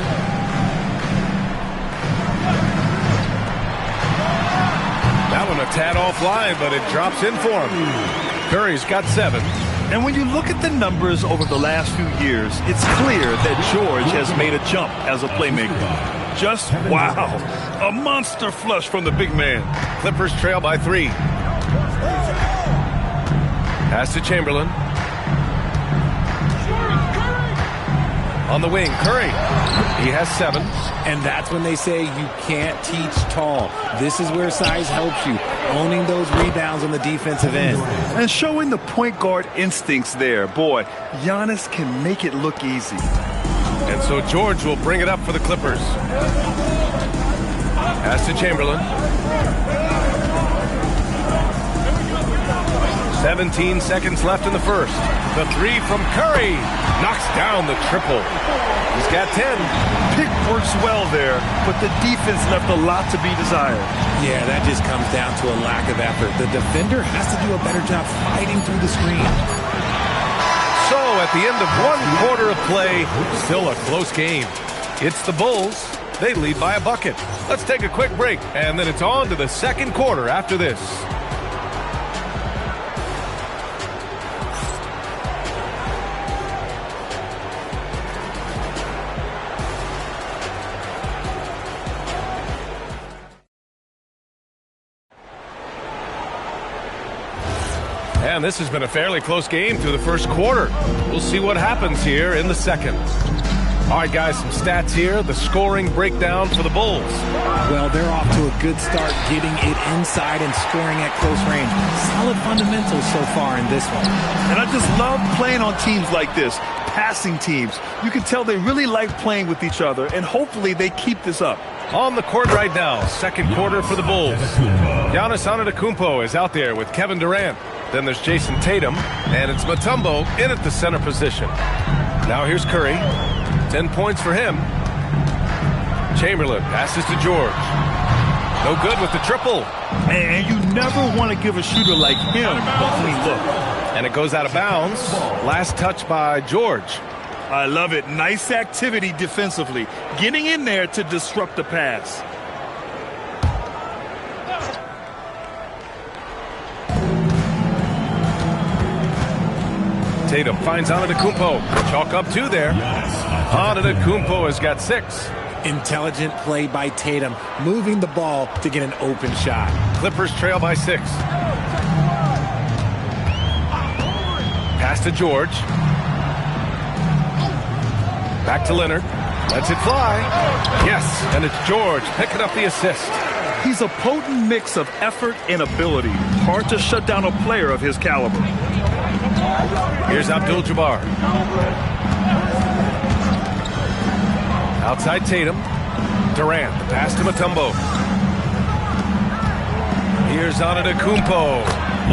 That one a tad offline, but it drops in for him. Curry's got 7. And when you look at the numbers over the last few years, it's clear that George has made a jump as a playmaker. Just wow. A monster flush from the big man. Clippers trail by 3. Pass to Chamberlain. On the wing, Curry. He has 7. And that's when they say you can't teach tall. This is where size helps you, owning those rebounds on the defensive end. And showing the point guard instincts there. Boy, Giannis can make it look easy. And so George will bring it up for the Clippers. Pass to Chamberlain. 17 seconds left in the first. The 3 from Curry knocks down the triple. He's got 10. Pick works well there, but the defense left a lot to be desired. Yeah, that just comes down to a lack of effort. The defender has to do a better job fighting through the screen. So at the end of 1 quarter of play, still a close game. It's the Bulls. They lead by a bucket. Let's take a quick break, and then it's on to the second quarter after this. And this has been a fairly close game through the first quarter. We'll see what happens here in the second. All right, guys, some stats here. The scoring breakdown for the Bulls. Well, they're off to a good start getting it inside and scoring at close range. Solid fundamentals so far in this one. And I just love playing on teams like this, passing teams. You can tell they really like playing with each other, and hopefully they keep this up. On the court right now, second quarter for the Bulls. Giannis Antetokounmpo is out there with Kevin Durant. Then there's Jason Tatum, and it's Mutombo in at the center position. Now here's Curry. 10 points for him. Chamberlain passes to George. No good with the triple. And you never want to give a shooter like him a clean look. And it goes out of bounds. Last touch by George. I love it. Nice activity defensively. Getting in there to disrupt the pass. Tatum finds Antetokounmpo. Chalk up 2 there. Antetokounmpo has got 6. Intelligent play by Tatum, moving the ball to get an open shot. Clippers trail by 6. Pass to George. Back to Leonard. Lets it fly. Yes, and it's George picking up the assist. He's a potent mix of effort and ability. Hard to shut down a player of his caliber. Here's Abdul-Jabbar. Outside Tatum. Durant, the pass to Mutombo. Here's Antetokounmpo.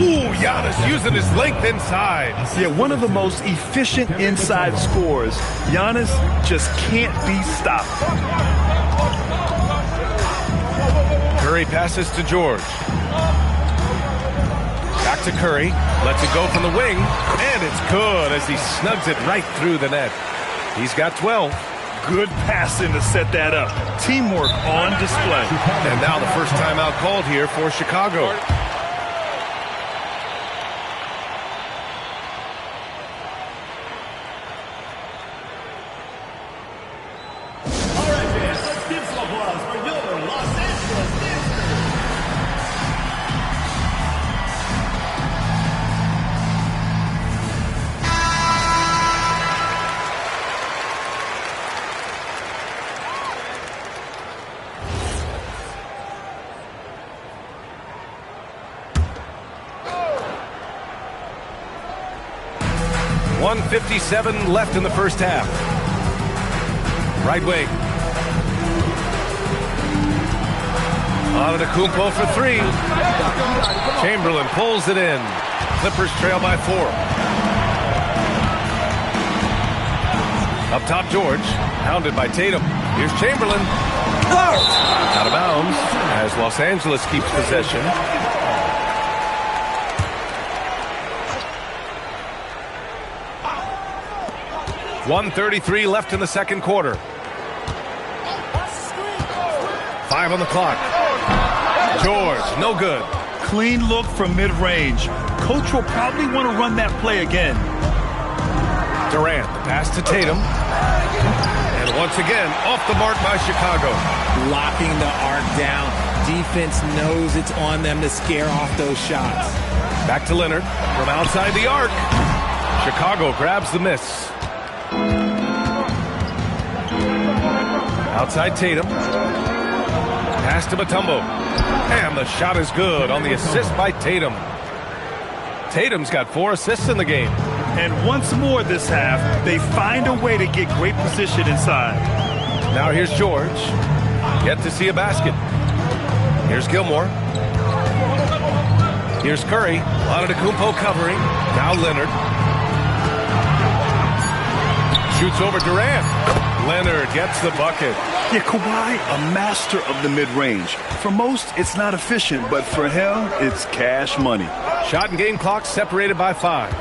Ooh, Giannis using his length inside. Yeah, one of the most efficient inside scorers. Giannis just can't be stopped. Curry passes to George. Back to Curry. Lets it go from the wing. And it's good as he snugs it right through the net. He's got 12. Good passing to set that up. Teamwork on display. And now the first timeout called here for Chicago. .157 left in the first half. Right wing. Antetokounmpo for 3. Chamberlain pulls it in. Clippers trail by 4. Up top, George. Hounded by Tatum. Here's Chamberlain. Out of bounds as Los Angeles keeps possession. .133 left in the second quarter. 5 on the clock. George, no good. Clean look from mid-range. Coach will probably want to run that play again. Durant, the pass to Tatum. And once again, off the mark by Chicago. Locking the arc down. Defense knows it's on them to scare off those shots. Back to Leonard from outside the arc. Chicago grabs the miss. Outside Tatum. Pass to Mutombo. And the shot is good on the assist by Tatum. Tatum's got 4 assists in the game. And once more this half, they find a way to get great position inside. Now here's George. Yet to see a basket. Here's Gilmore. Here's Curry. Antetokounmpo covering. Now Leonard. Shoots over Durant. Leonard gets the bucket. Yeah, Kawhi, a master of the mid-range. For most, it's not efficient, but for him, it's cash money. Shot and game clock separated by 5.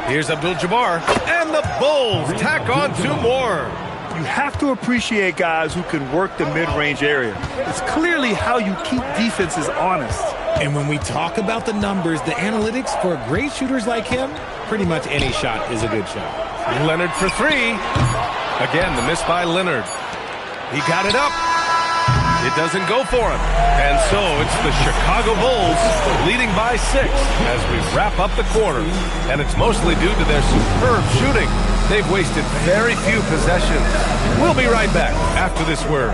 Here's Abdul-Jabbar. And the Bulls tack on 2 more. You have to appreciate guys who can work the mid-range area. It's clearly how you keep defenses honest. And when we talk about the numbers, the analytics for great shooters like him, pretty much any shot is a good shot. Leonard for 3. Again, the miss by Leonard. He got it up. It doesn't go for him. And so it's the Chicago Bulls leading by 6 as we wrap up the quarter. And it's mostly due to their superb shooting. They've wasted very few possessions. We'll be right back after this word.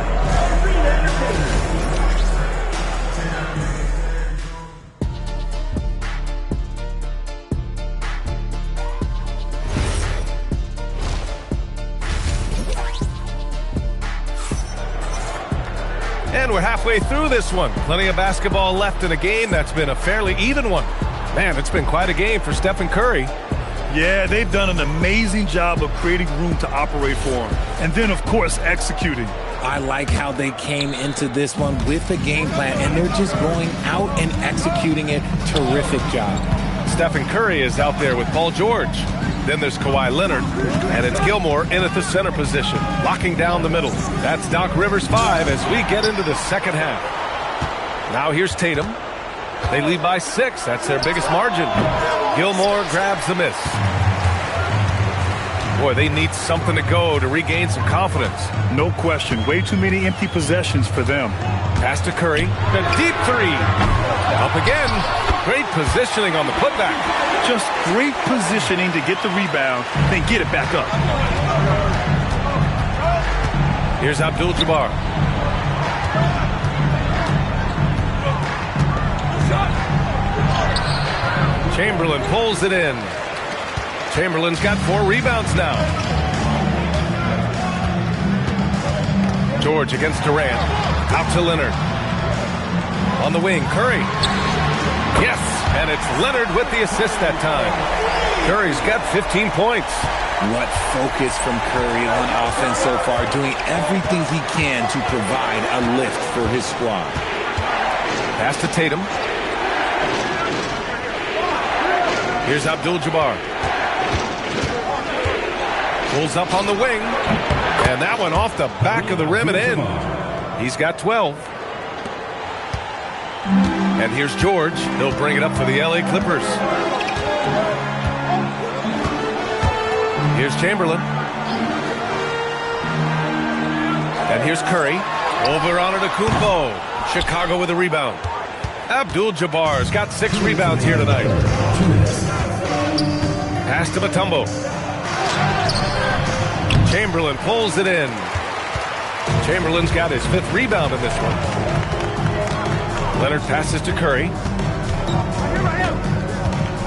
And we're halfway through this one. Plenty of basketball left in a game that's been a fairly even one. Man, it's been quite a game for Stephen Curry. Yeah, they've done an amazing job of creating room to operate for him. And then, of course, executing. I like how they came into this one with the game plan, and they're just going out and executing it. Terrific job. Stephen Curry is out there with Paul George. Then there's Kawhi Leonard, and it's Gilmore in at the center position, locking down the middle. That's Doc Rivers 5 as we get into the second half. Now here's Tatum. They lead by 6. That's their biggest margin. Gilmore grabs the miss. Boy, they need something to go to regain some confidence. No question. Way too many empty possessions for them. Pass to Curry. The deep three. Up again. Great positioning on the putback. Just great positioning to get the rebound, then get it back up. Here's Abdul-Jabbar. Chamberlain pulls it in. Chamberlain's got 4 rebounds now. George against Durant. Out to Leonard. On the wing, Curry. Yes, and it's Leonard with the assist that time. Curry's got 15 points. What focus from Curry on offense so far, doing everything he can to provide a lift for his squad. Pass to Tatum. Here's Abdul-Jabbar. Pulls up on the wing. And that one off the back of the rim and in. He's got 12. And here's George. He'll bring it up for the LA Clippers. Here's Chamberlain. And here's Curry. Over on Antetokounmpo. Chicago with a rebound. Abdul-Jabbar's got 6 rebounds here tonight. Pass to Mutombo. Chamberlain pulls it in. Chamberlain's got his 5th rebound in this one. Leonard passes to Curry.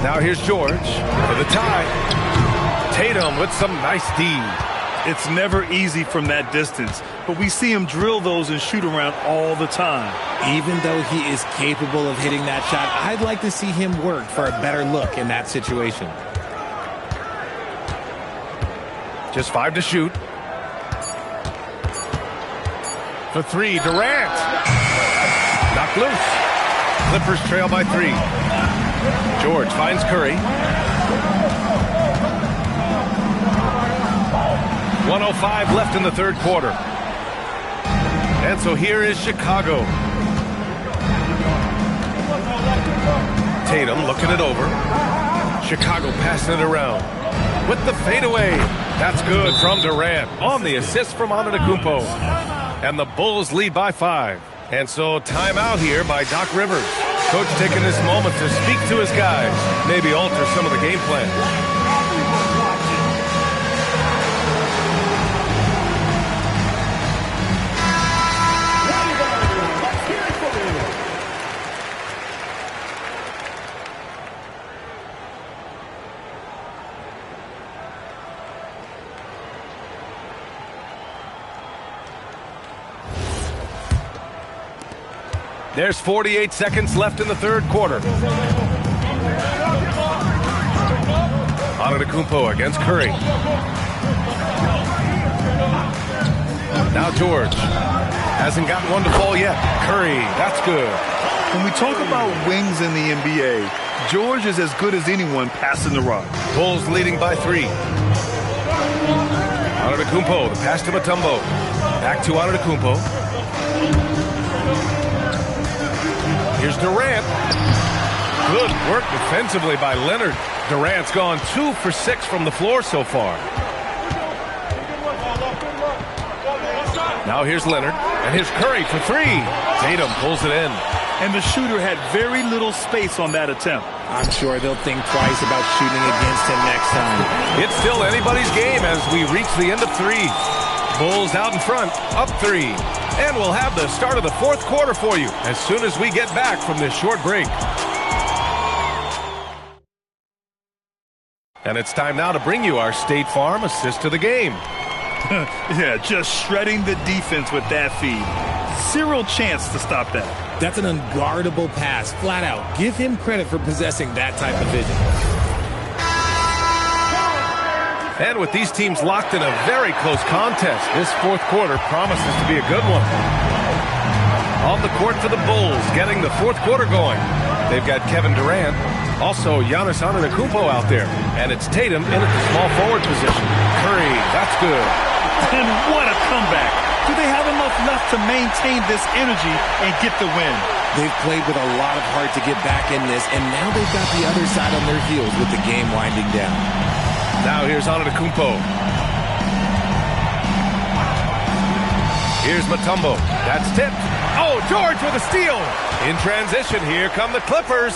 Now here's George for the tie. Tatum with some nice D. It's never easy from that distance, but we see him drill those and shoot around all the time. Even though he is capable of hitting that shot, I'd like to see him work for a better look in that situation. Just 5 to shoot. For 3, Durant. Knocked loose. Clippers trail by 3. George finds Curry. 1:05 left in the third quarter. And so here is Chicago. Tatum looking it over. Chicago passing it around. With the fadeaway. That's good from Durant on the assist from Antetokounmpo. And the Bulls lead by 5. And so timeout here by Doc Rivers. Coach taking this moment to speak to his guys. Maybe alter some of the game plan. There's 48 seconds left in the third quarter. Antetokounmpo against Curry. Now George. Hasn't gotten one to fall yet. Curry, that's good. When we talk about wings in the NBA, George is as good as anyone passing the rock. Bulls leading by 3. Antetokounmpo, the pass to Mutombo. Back to Antetokounmpo. Here's Durant. Good work defensively by Leonard. Durant's gone 2 for 6 from the floor so far. Now here's Leonard. And here's Curry for 3. Tatum pulls it in. And the shooter had very little space on that attempt. I'm sure they'll think twice about shooting against him next time. It's still anybody's game as we reach the end of 3. Bulls out in front, up 3. And we'll have the start of the fourth quarter for you as soon as we get back from this short break. And it's time now to bring you our State Farm assist to the game. Yeah, just shredding the defense with that feed. Zero chance to stop that. That's an unguardable pass, flat out. Give him credit for possessing that type of vision. And with these teams locked in a very close contest, this fourth quarter promises to be a good one. On the court for the Bulls, getting the fourth quarter going. They've got Kevin Durant, also Giannis Antetokounmpo out there. And it's Tatum in at the small forward position. Curry, that's good. And what a comeback. Do they have enough left to maintain this energy and get the win? They've played with a lot of heart to get back in this, and now they've got the other side on their heels with the game winding down. Now here's Antetokounmpo. Here's Mutombo. That's tipped. Oh, George with a steal. In transition, here come the Clippers.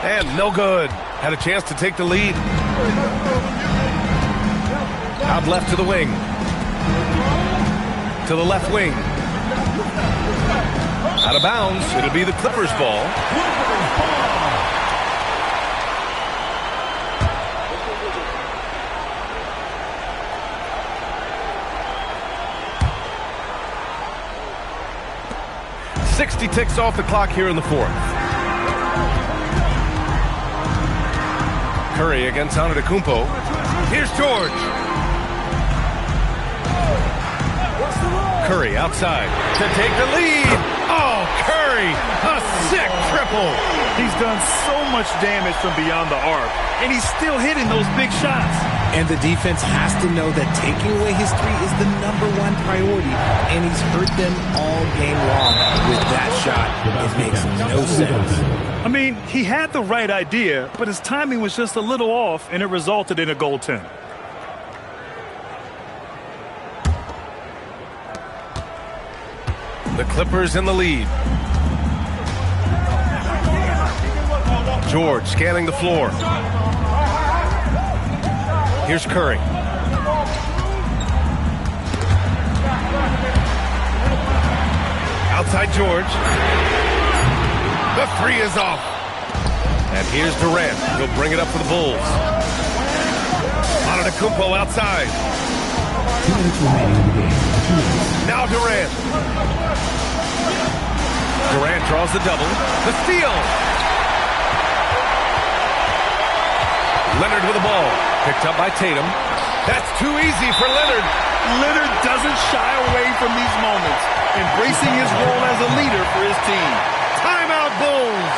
And no good. Had a chance to take the lead. Out left to the wing. To the left wing. Out of bounds. It'll be the Clippers' ball. .60 ticks off the clock here in the fourth. Curry against Antetokounmpo. Here's George. Curry outside to take the lead. Oh, Curry, a sick triple. He's done so much damage from beyond the arc, and he's still hitting those big shots. And the defense has to know that taking away his three is the #1 priority, and he's hurt them all game long with that shot. It makes no sense. I mean, he had the right idea, but his timing was just a little off, and it resulted in a goaltend. The Clippers in the lead. George scanning the floor. Here's Curry. Outside George. The three is off. And here's Durant. He'll bring it up for the Bulls. Antetokounmpo outside. 2 minutes remaining in the game. Now Durant. Durant draws the double. The steal. Leonard with the ball. Picked up by Tatum. That's too easy for Leonard. Leonard doesn't shy away from these moments, embracing his role as a leader for his team. Timeout Bulls.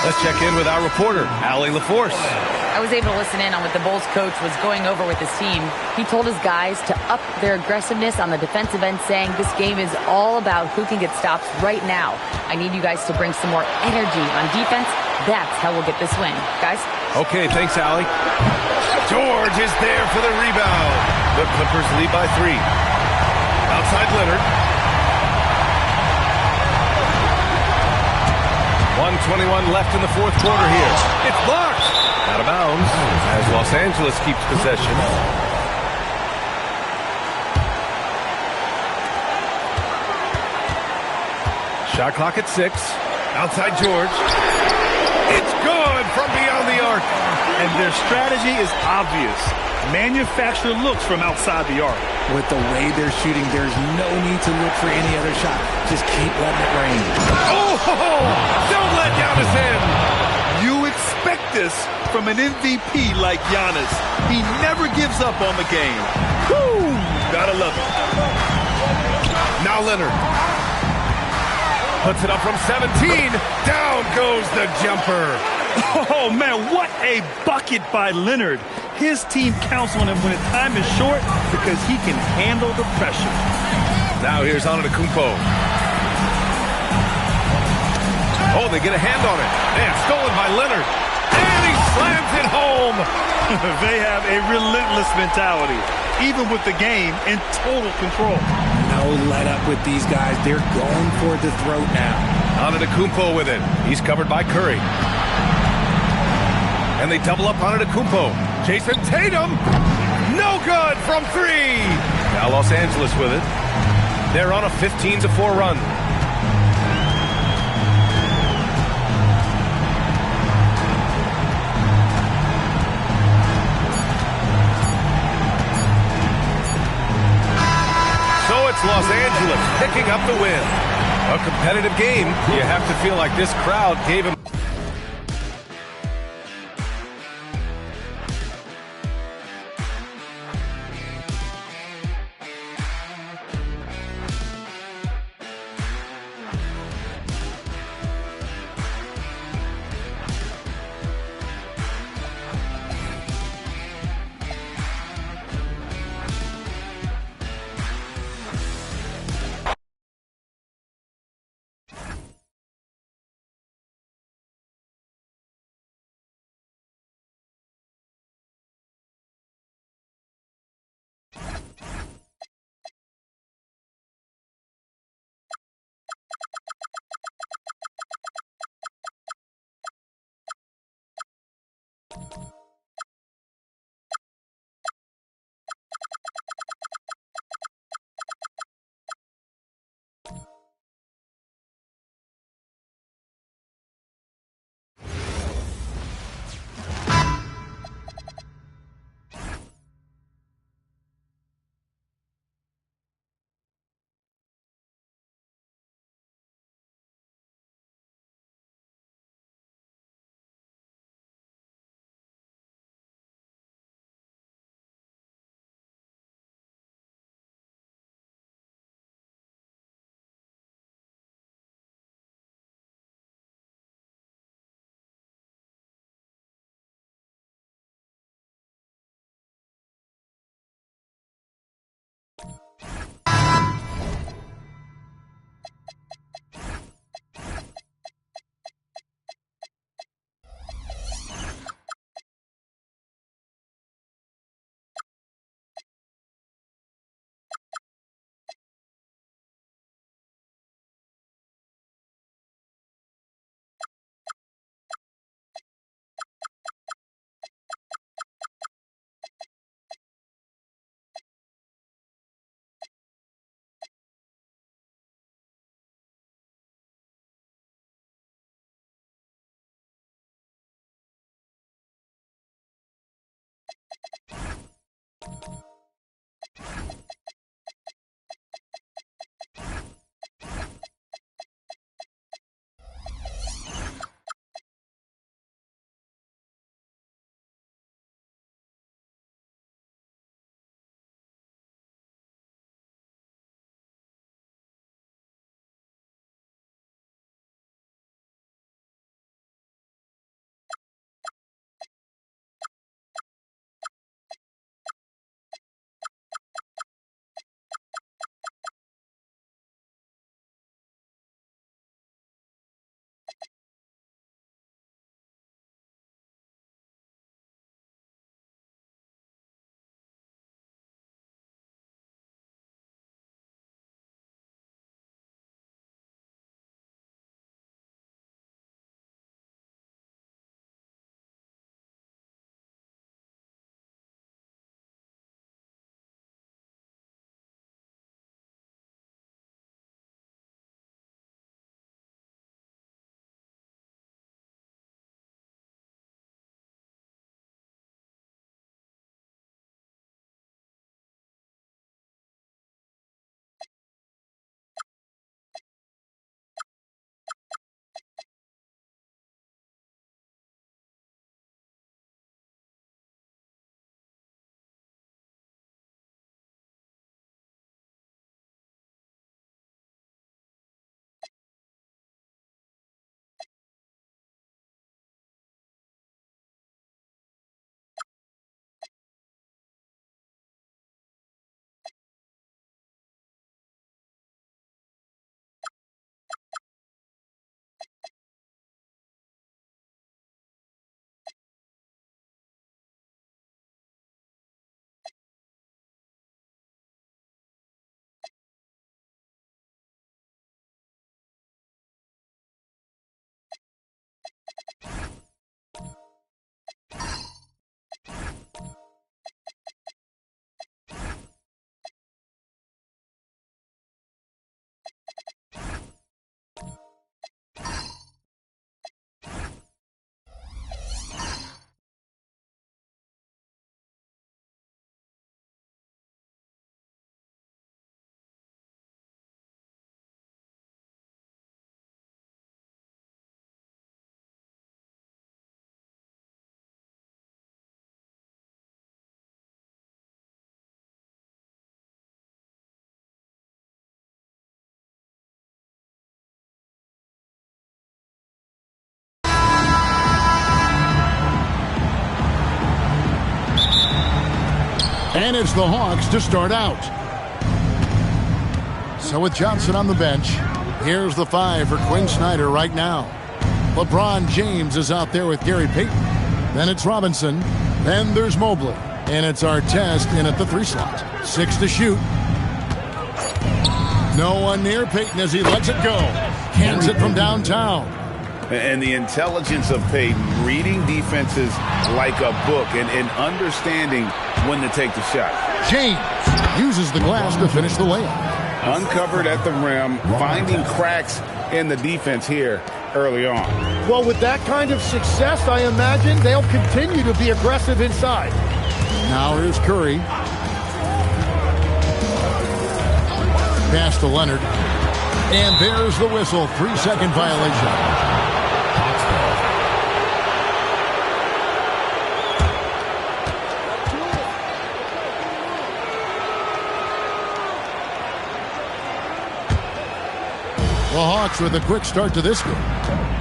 Let's check in with our reporter, Allie LaForce. I was able to listen in on what the Bulls coach was going over with his team. He told his guys to up their aggressiveness on the defensive end, saying this game is all about who can get stops right now. I need you guys to bring some more energy on defense. That's how we'll get this win. Guys? Okay, thanks, Allie. George is there for the rebound. The Clippers lead by 3. Outside Leonard. 1:21 left in the fourth quarter here. It's blocked. Out of bounds as Los Angeles keeps possession. Shot clock at 6. Outside George. It's good from beyond the arc. And their strategy is obvious. Manufacture looks from outside the arc. With the way they're shooting, there's no need to look for any other shot. Just keep letting it rain. Oh! Don't let Giannis in! You expect this from an MVP like Giannis. He never gives up on the game. Woo! Gotta love it. Now Leonard. Puts it up from 17. Down goes the jumper. Oh, man, what a bucket by Leonard. His team counts on him when time is short because he can handle the pressure. Now here's Antetokounmpo. Oh, they get a hand on it. Man, stolen by Leonard. And he slams it home. They have a relentless mentality, even with the game in total control. No let up with these guys. They're going for the throat now. Antetokounmpo with it. He's covered by Curry. And they double up Antetokounmpo. Jason Tatum. No good from 3. Now Los Angeles with it. They're on a 15-4 run. competitive game, you have to feel like this crowd gave him. And it's the Hawks to start out. So with Johnson on the bench, here's the 5 for Quinn Snyder right now. LeBron James is out there with Gary Payton. Then it's Robinson. Then there's Mobley. And it's Artest in at the 3 slot. 6 to shoot. No one near Payton as he lets it go. Hands it from downtown. And the intelligence of Payton, reading defenses like a book and understanding when to take the shot. James uses the glass to finish the layup. Uncovered at the rim, finding cracks in the defense here early on. Well, with that kind of success, I imagine they'll continue to be aggressive inside. Now here's Curry. Pass to Leonard. And there's the whistle. 3-second violation. The Hawks with a quick start to this game.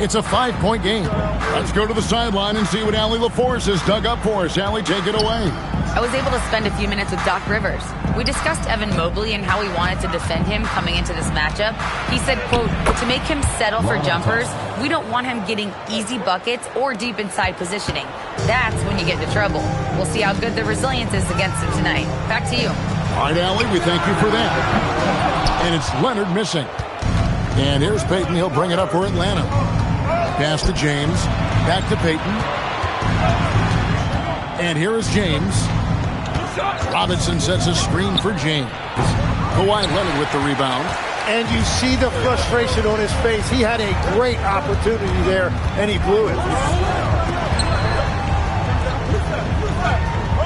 It's a 5-point game. Let's go to the sideline and see what Allie LaForce has dug up for us. Allie, take it away. I was able to spend a few minutes with Doc Rivers. We discussed Evan Mobley and how we wanted to defend him coming into this matchup. He said, quote, to make him settle for jumpers, we don't want him getting easy buckets or deep inside positioning. That's when you get into trouble. We'll see how good the resilience is against him tonight. Back to you. All right, Allie, we thank you for that. And it's Leonard missing. And here's Payton. He'll bring it up for Atlanta. Pass to James. Back to Payton. And here is James. Robinson sets a screen for James. Kawhi Leonard with the rebound. And you see the frustration on his face. He had a great opportunity there, and he blew it.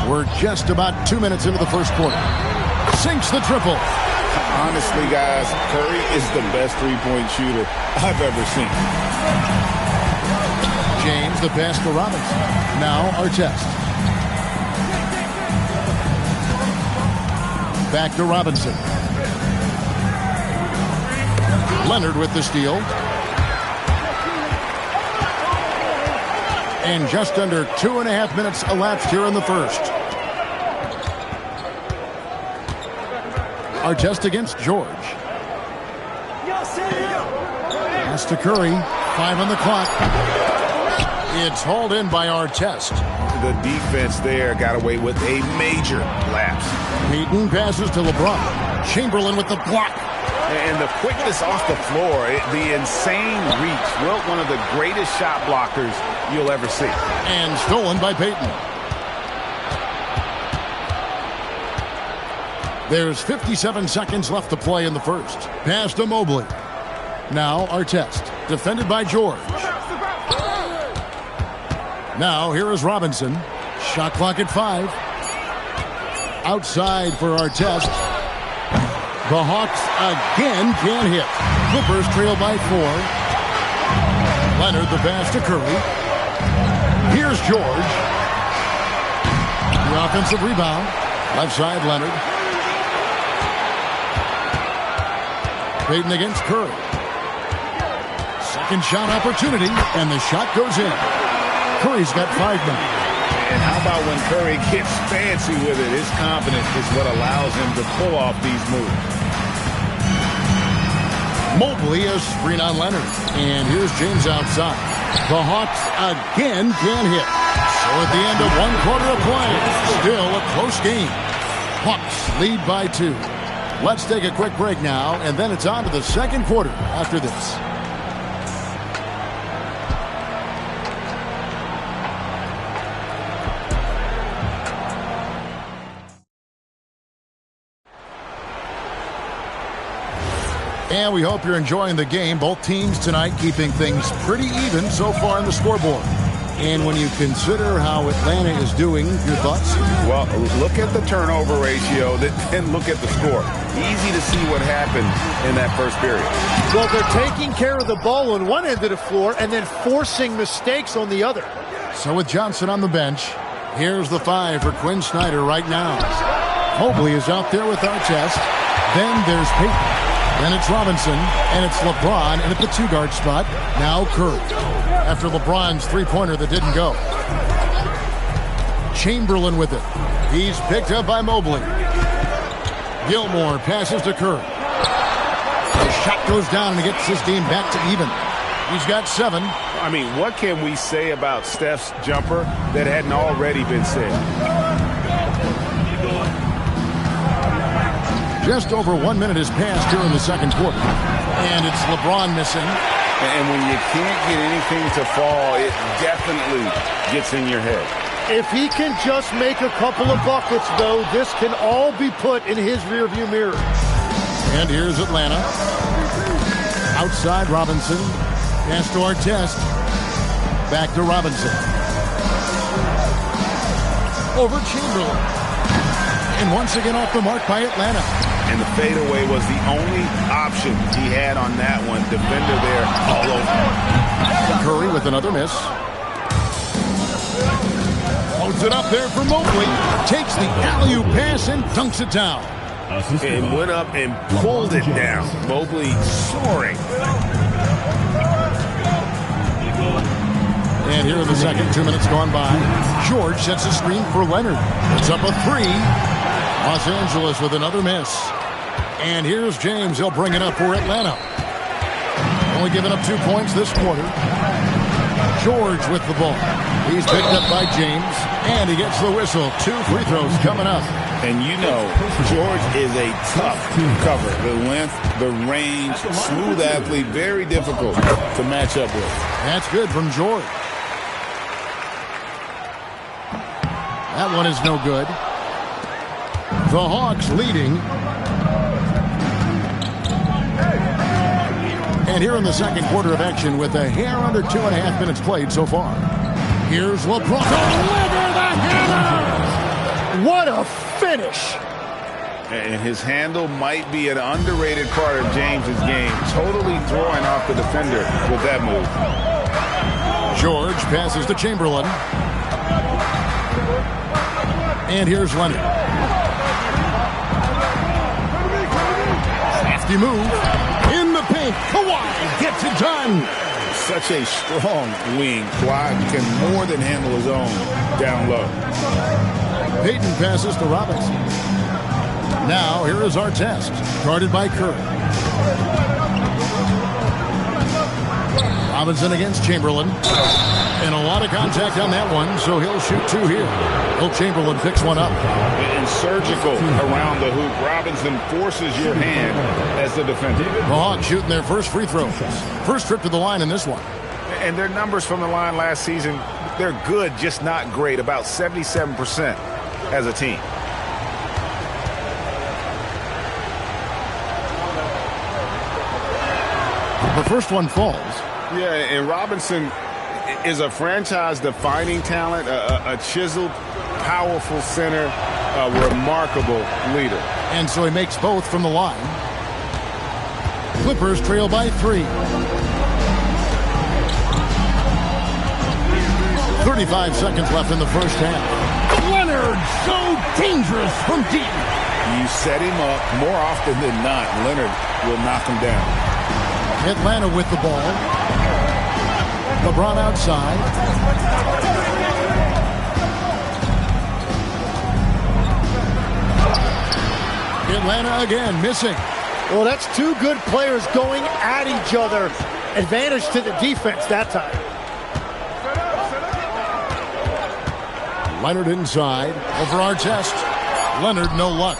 We're just about 2 minutes into the first quarter. Sinks the triple. Honestly, guys, Curry is the best three-point shooter I've ever seen. James, the pass to Robinson. Now Artest. Back to Robinson. Leonard with the steal. And just under 2.5 minutes elapsed here in the first. Artest against George. Pass to Curry. 5 on the clock. It's hauled in by Artest. The defense there got away with a major lapse. Payton passes to LeBron. Chamberlain with the block. And the quickness off the floor, the insane reach. Wilt, one of the greatest shot blockers you'll ever see. And stolen by Payton. There's 57 seconds left to play in the first. Pass to Mobley. Now Artest. Defended by George. Now here is Robinson. Shot clock at 5. Outside for Artest. The Hawks again can't hit. Clippers trail by 4. Leonard the pass to Curry. Here's George. The offensive rebound. Left side Leonard. Payton against Curry. Second shot opportunity, and the shot goes in. Curry's got 5 now. And how about when Curry gets fancy with it? His confidence is what allows him to pull off these moves. Mobley is screen on Leonard. And here's James outside. The Hawks again can't hit. So at the end of 1 quarter of play, still a close game. Hawks lead by 2. Let's take a quick break now, and then it's on to the second quarter after this. And we hope you're enjoying the game. Both teams tonight keeping things pretty even so far on the scoreboard. And when you consider how Atlanta is doing, your thoughts? Well, look at the turnover ratio, then look at the score. Easy to see what happened in that first period. Well, they're taking care of the ball on one end of the floor and then forcing mistakes on the other. So with Johnson on the bench, here's the 5 for Quinn Snyder right now. Mobley is out there with Artest. Then there's Payton. Then it's Robinson, and it's LeBron, and at the 2-guard spot, now Curry. After LeBron's 3-pointer that didn't go. Chamberlain with it. He's picked up by Mobley. Gilmore passes to Curry. The shot goes down and he gets his team back to even. He's got 7. I mean, what can we say about Steph's jumper that hadn't already been said? Just over 1 minute has passed here in the second quarter. And it's LeBron missing. And when you can't get anything to fall, it definitely gets in your head. If he can just make a couple of buckets, though, this can all be put in his rearview mirror. And here's Atlanta. Outside Robinson. Pass to Artest. Back to Robinson. Over Chamberlain. And once again off the mark by Atlanta. And the fadeaway was the only option he had on that one. Defender there all over. Curry with another miss. Holds it up there for Mobley. Takes the alley-oop pass and dunks it down. And went up and pulled it down. Mobley soaring. And here in the second, 2 minutes gone by. George sets a screen for Leonard. It's up a 3. Los Angeles with another miss. And here's James. He'll bring it up for Atlanta. Only giving up 2 points this quarter. George with the ball. He's picked up by James. And he gets the whistle. 2 free throws coming up. And you know, George is a tough cover. The length, the range, smooth athlete, very difficult to match up with. That's good from George. That one is no good. The Hawks leading. And here in the second quarter of action with a hair under 2.5 minutes played so far. Here's LeBron. Deliver the hammer! What a finish! And his handle might be an underrated part of James's game. Totally throwing off the defender with that move. George passes to Chamberlain. And here's Leonard. Nasty move. In the paint. Kawhi gets it done. Such a strong wing. Kawhi can more than handle his own down low. Payton passes to Robinson. Now here is Artest. Guarded by Curry. Robinson against Chamberlain. And a lot of contact on that one, so he'll shoot 2 here. Will Chamberlain picks one up. And surgical around the hoop. Robinson forces your hand as the defender. The Hawks shooting their first free throws. First trip to the line in this one. And their numbers from the line last season, they're good, just not great. About 77% as a team. The first one falls. Yeah, and Robinson is a franchise-defining talent, a chiseled, powerful center, a remarkable leader. And so he makes both from the line. Clippers trail by 3. 35 seconds left in the first half. Leonard, so dangerous from deep. You set him up more often than not. Leonard will knock him down. Atlanta with the ball. LeBron outside. Atlanta again missing. Well, that's 2 good players going at each other. Advantage to the defense that time. Leonard inside. Over Artest. Leonard no luck.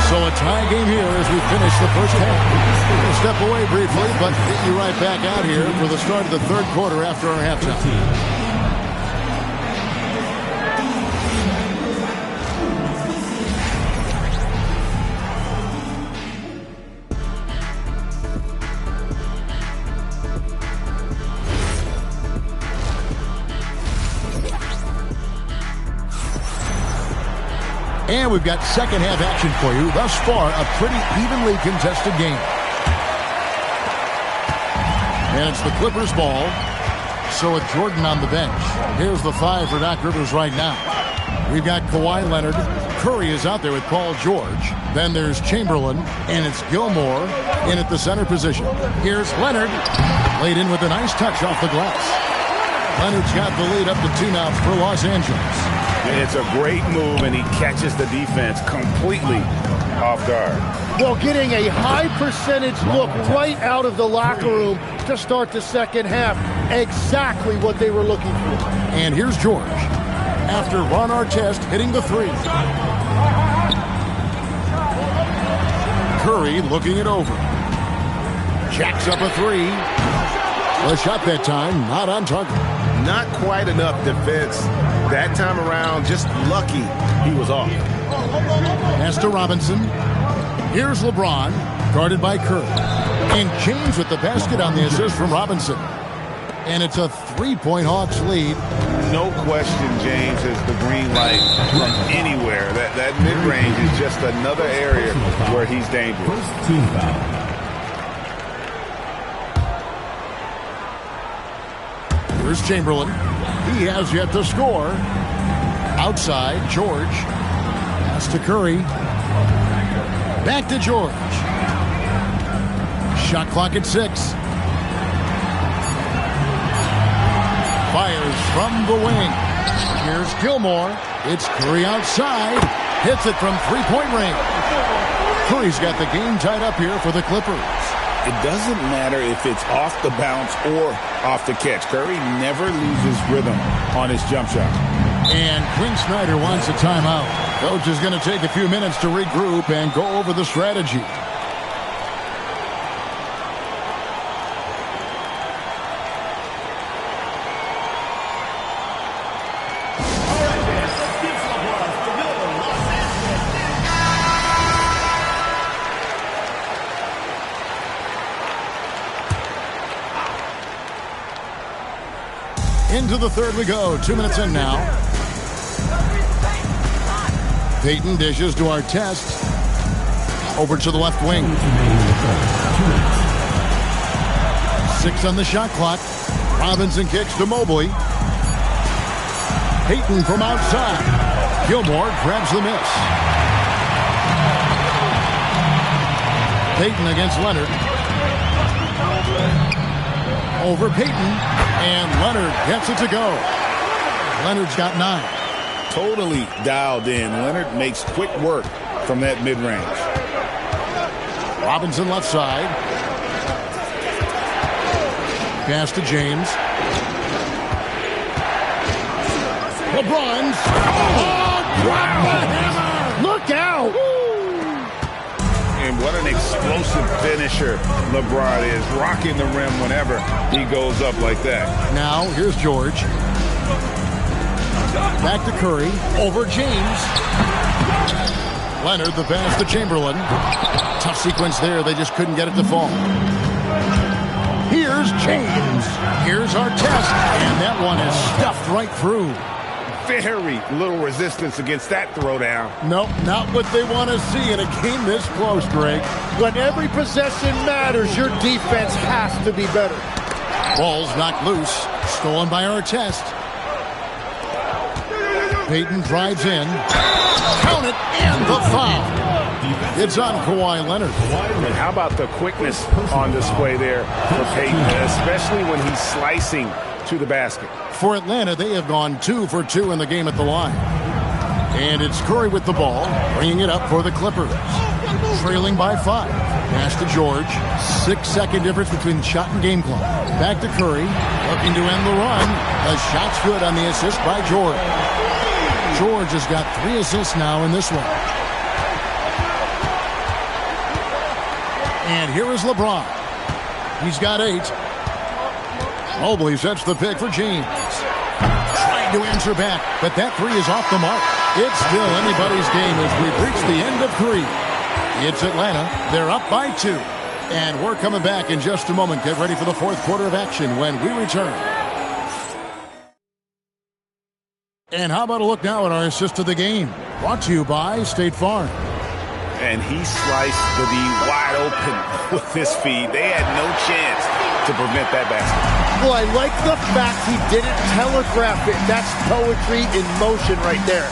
So a tie game here as we finish the first half. We'll step away briefly, but get you right back out here for the start of the third quarter after our halftime. And we've got second half action for you. Thus far, a pretty evenly contested game. And it's the Clippers ball. So with Jordan on the bench. Here's the 5 for Doc Rivers right now. We've got Kawhi Leonard, Curry is out there with Paul George. Then there's Chamberlain, and it's Gilmore in at the center position. Here's Leonard, laid in with a nice touch off the glass. Leonard's got the lead up to 2 now for Los Angeles. It's a great move, and he catches the defense completely off guard. Well, getting a high percentage look right out of the locker room to start the second half. Exactly what they were looking for. And here's George. After Ron Artest hitting the 3. Curry looking it over. Jacks up a 3. The shot that time, not on target. Not quite enough defense that time around. Just lucky he was off. Pass to Robinson. Here's LeBron, guarded by Curry. And James with the basket on the assist from Robinson. And it's a 3-point Hawks lead. No question, James has the green light from anywhere. That mid-range is just another area where he's dangerous. Here's Chamberlain. He has yet to score. Outside, George. Pass to Curry. Back to George. Shot clock at 6. Fires from the wing. Here's Gilmore. It's Curry outside. Hits it from 3-point range. Curry's got the game tied up here for the Clippers. It doesn't matter if it's off the bounce or off the catch. Curry never loses rhythm on his jump shot. And Quinn Snyder wants a timeout. Coach is going to take a few minutes to regroup and go over the strategy. Into the third we go. 2 minutes in now. Payton dishes to Artest. Over to the left wing. 6 on the shot clock. Robinson kicks to Mobley. Payton from outside. Gilmore grabs the miss. Payton against Leonard. Over Payton. And Leonard gets it to go. Leonard's got 9. Totally dialed in. Leonard makes quick work from that mid-range. Robinson left side. Pass to James. LeBron's. Oh, drop the hammer! Look out! And what an explosive finisher LeBron is. Rocking the rim whenever he goes up like that. Now, here's George. Back to Curry. Over James. Leonard, the pass to Chamberlain. Tough sequence there. They just couldn't get it to fall. Here's James. Here's Artest. And that one is stuffed right through. Very little resistance against that throwdown. Nope, not what they want to see in a game this close, Greg. When every possession matters, your defense has to be better. Ball's knocked loose. Stolen by Artest. Payton drives in. Count it, and the foul. It's on Kawhi Leonard. And how about the quickness on display there for Payton, especially when he's slicing to the basket. For Atlanta, they have gone 2 for 2 in the game at the line. And it's Curry with the ball, bringing it up for the Clippers. Trailing by 5. Pass to George. 6-second difference between shot and game clock. Back to Curry, looking to end the run. The shot's good on the assist by George. George has got 3 assists now in this one. And here is LeBron. He's got 8. Mobley sets the pick for James. Trying to answer back, but that 3 is off the mark. It's still anybody's game as we've reached the end of 3. It's Atlanta. They're up by 2. And we're coming back in just a moment. Get ready for the fourth quarter of action when we return. And how about a look now at our assist of the game? Brought to you by State Farm. And he sliced the D wide open with this feed. They had no chance to prevent that basket. Well, I like the fact he didn't telegraph it. That's poetry in motion right there.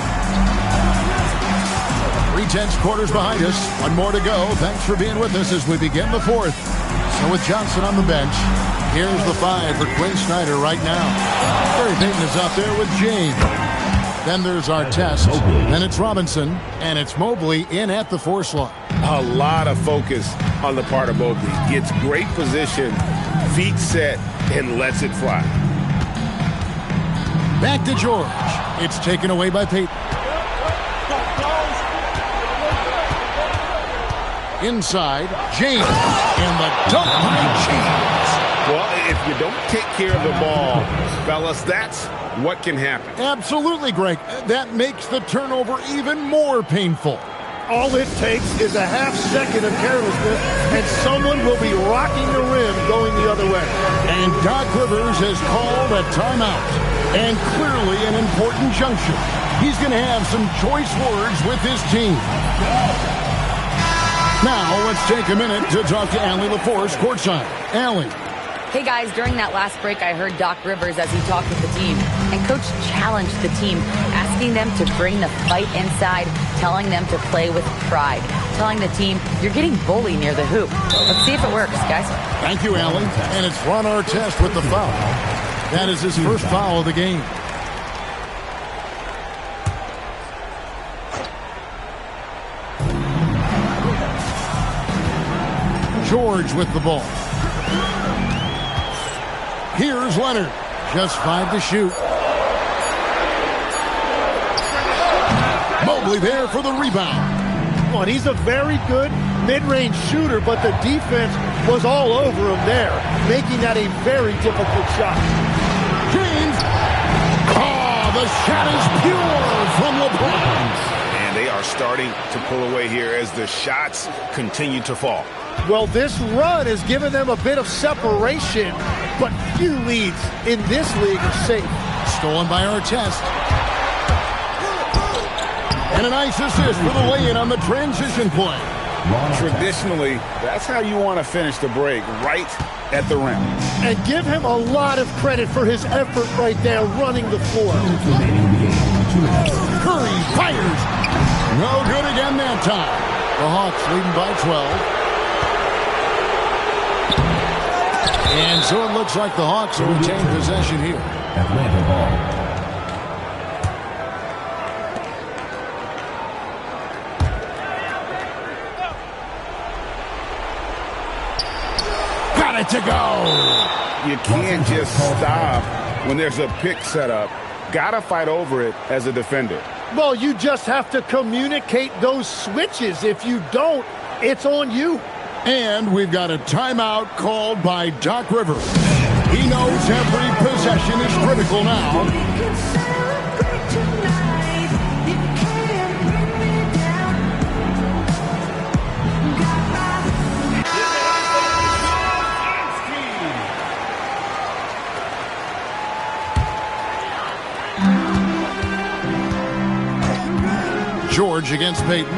3 quarters behind us. One more to go. Thanks for being with us as we begin the fourth. So with Johnson on the bench, here's the 5 for Quinn Snyder right now. Gary Payton is out there with James. Then there's Artest. Then it's Robinson. And it's Mobley in at the 4 slot. A lot of focus on the part of Mobley. Gets great position, feet set, and lets it fly. Back to George. It's taken away by Payton. Inside, James. And the dunk by James. Well, if you don't take care of the ball, fellas, that's what can happen. Absolutely, Greg. That makes the turnover even more painful. All it takes is a half second of carelessness, and someone will be rocking the rim going the other way. And Doc Rivers has called a timeout. And clearly an important juncture. He's going to have some choice words with his team. Now, let's take a minute to talk to Allie LaForce courtside. Allie. Hey, guys, during that last break, I heard Doc Rivers as he talked with the team. And Coach challenged the team, asking them to bring the fight inside, telling them to play with pride, telling the team, you're getting bullied near the hoop. Let's see if it works, guys. Thank you, Allie. And it's Ron Artest with the foul. That is his first foul of the game. George with the ball. Here's Leonard. Just 5 to shoot. Mobley there for the rebound. Well, he's a very good mid-range shooter, but the defense was all over him there, making that a very difficult shot. James. Oh, the shot is pure from LeBron. And they are starting to pull away here as the shots continue to fall. Well, this run has given them a bit of separation, but few leads in this league are safe. Stolen by Artest. And a nice assist for the lay-in on the transition play. Traditionally, that's how you want to finish the break, right at the rim. And give him a lot of credit for his effort right there running the floor. Curry fires. No good again that time. The Hawks leading by 12. And so it looks like the Hawks will retain possession here. Atlanta ball. Got it to go. You can't just stop when there's a pick set up. Gotta fight over it as a defender. Well, you just have to communicate those switches. If you don't, it's on you. And we've got a timeout called by Doc Rivers. He knows every possession is critical now. George against Payton.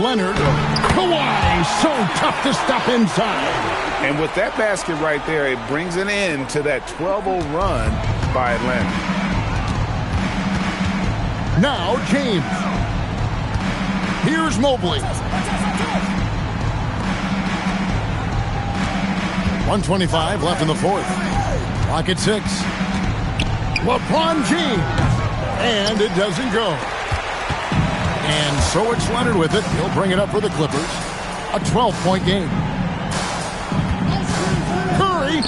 Leonard. Kawhi, so tough to stop inside. And with that basket right there, it brings an end to that 12-0 run by Atlanta. Now James. Here's Mobley. 1:25 left in the fourth. Clock at 6. LeBron James. And it doesn't go. And so it's Leonard with it. He'll bring it up for the Clippers. A 12-point game. Curry.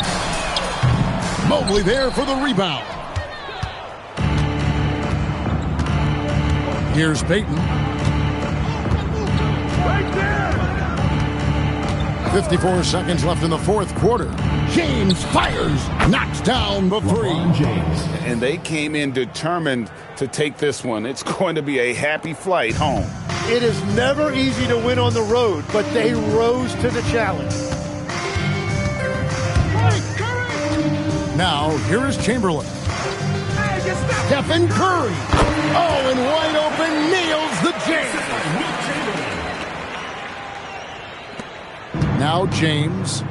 Mobley there for the rebound. Here's Payton. 54 seconds left in the fourth quarter. James fires, knocks down the three. And they came in determined to take this one. It's going to be a happy flight home. It is never easy to win on the road, but they rose to the challenge. Now, here is Chamberlain. Stephen Curry. Oh, and wide open, nails the jam. Now James.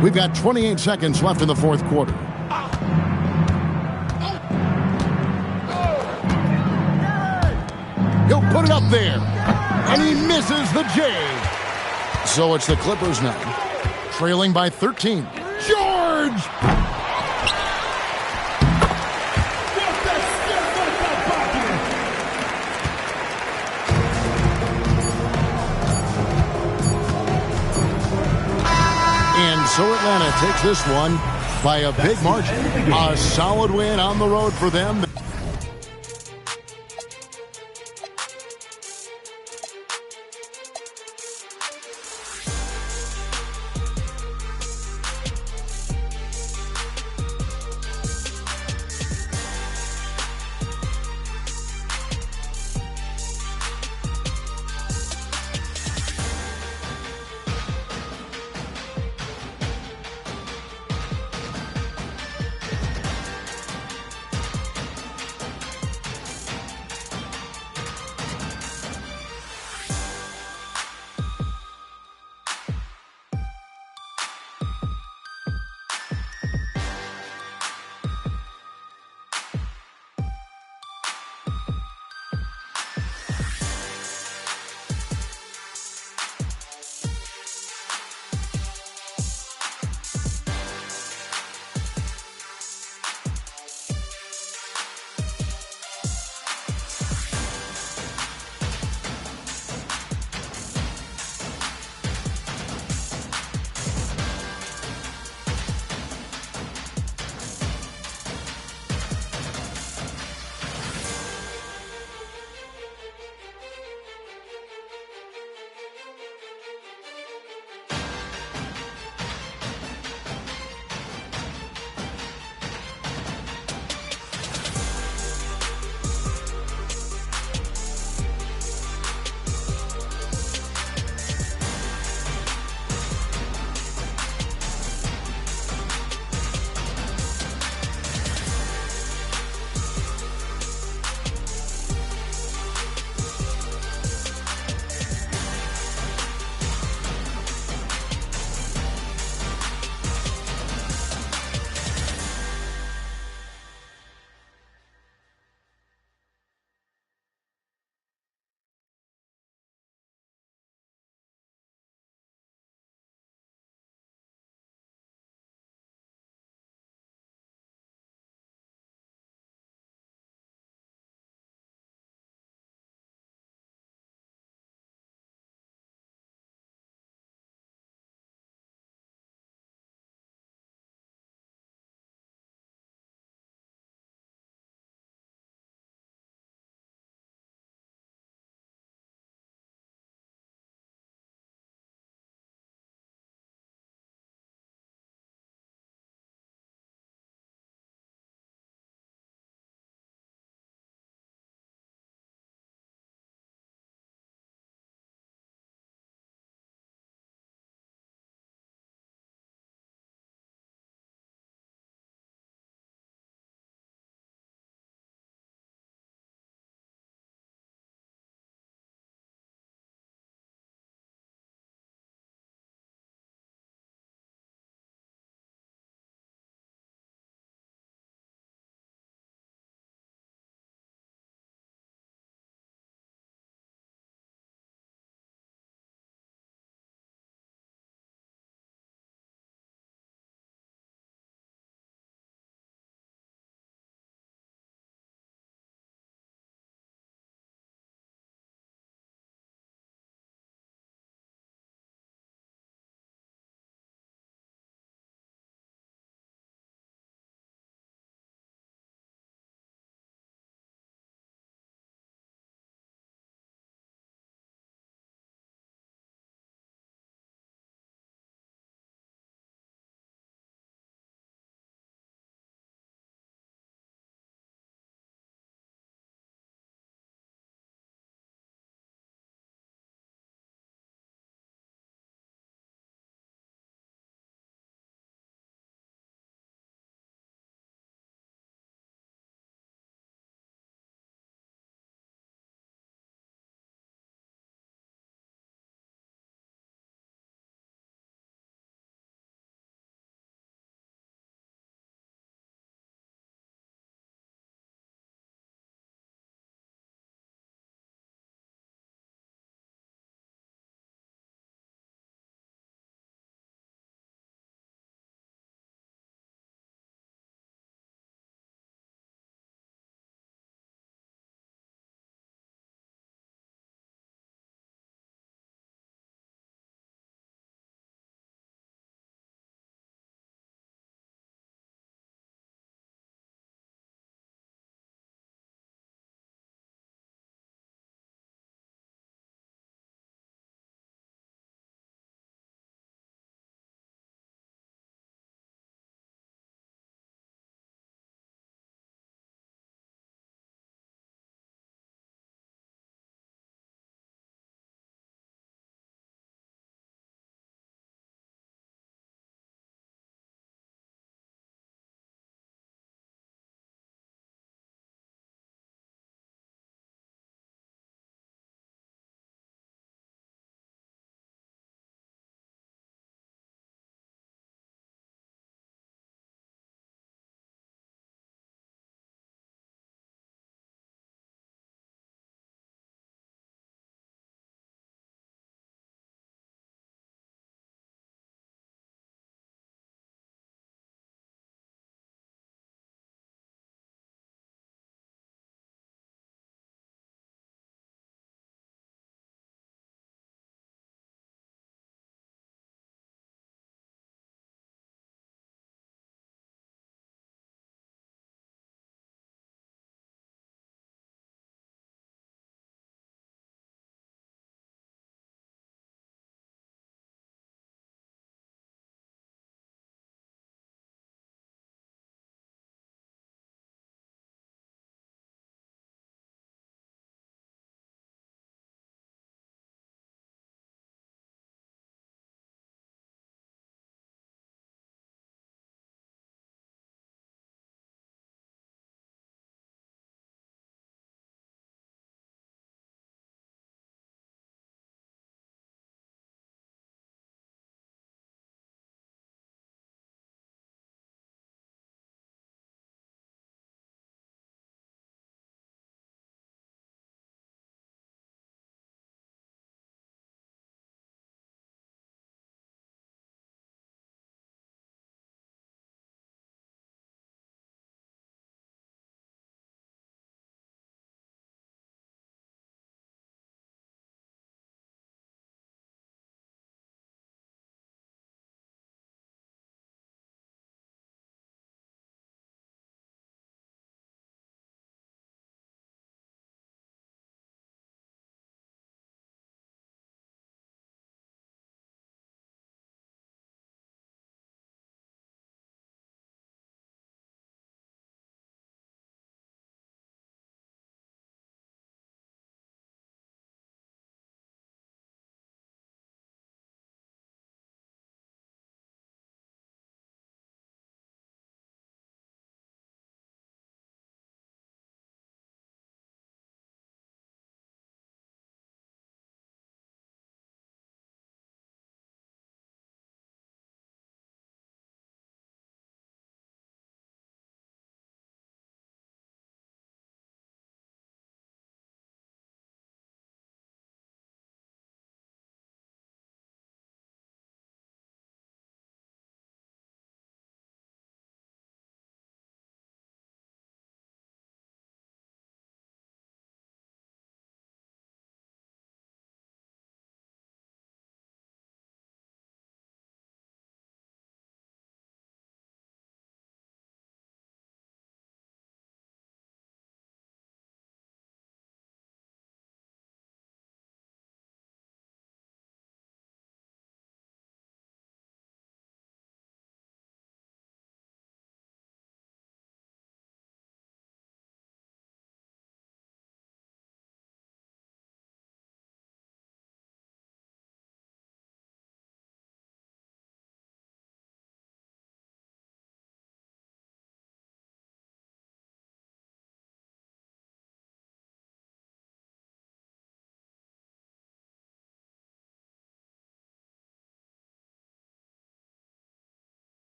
We've got 28 seconds left in the fourth quarter. He'll put it up there. And he misses the J. So it's the Clippers now, trailing by 13. George! And so Atlanta takes this one by a big margin. A solid win on the road for them.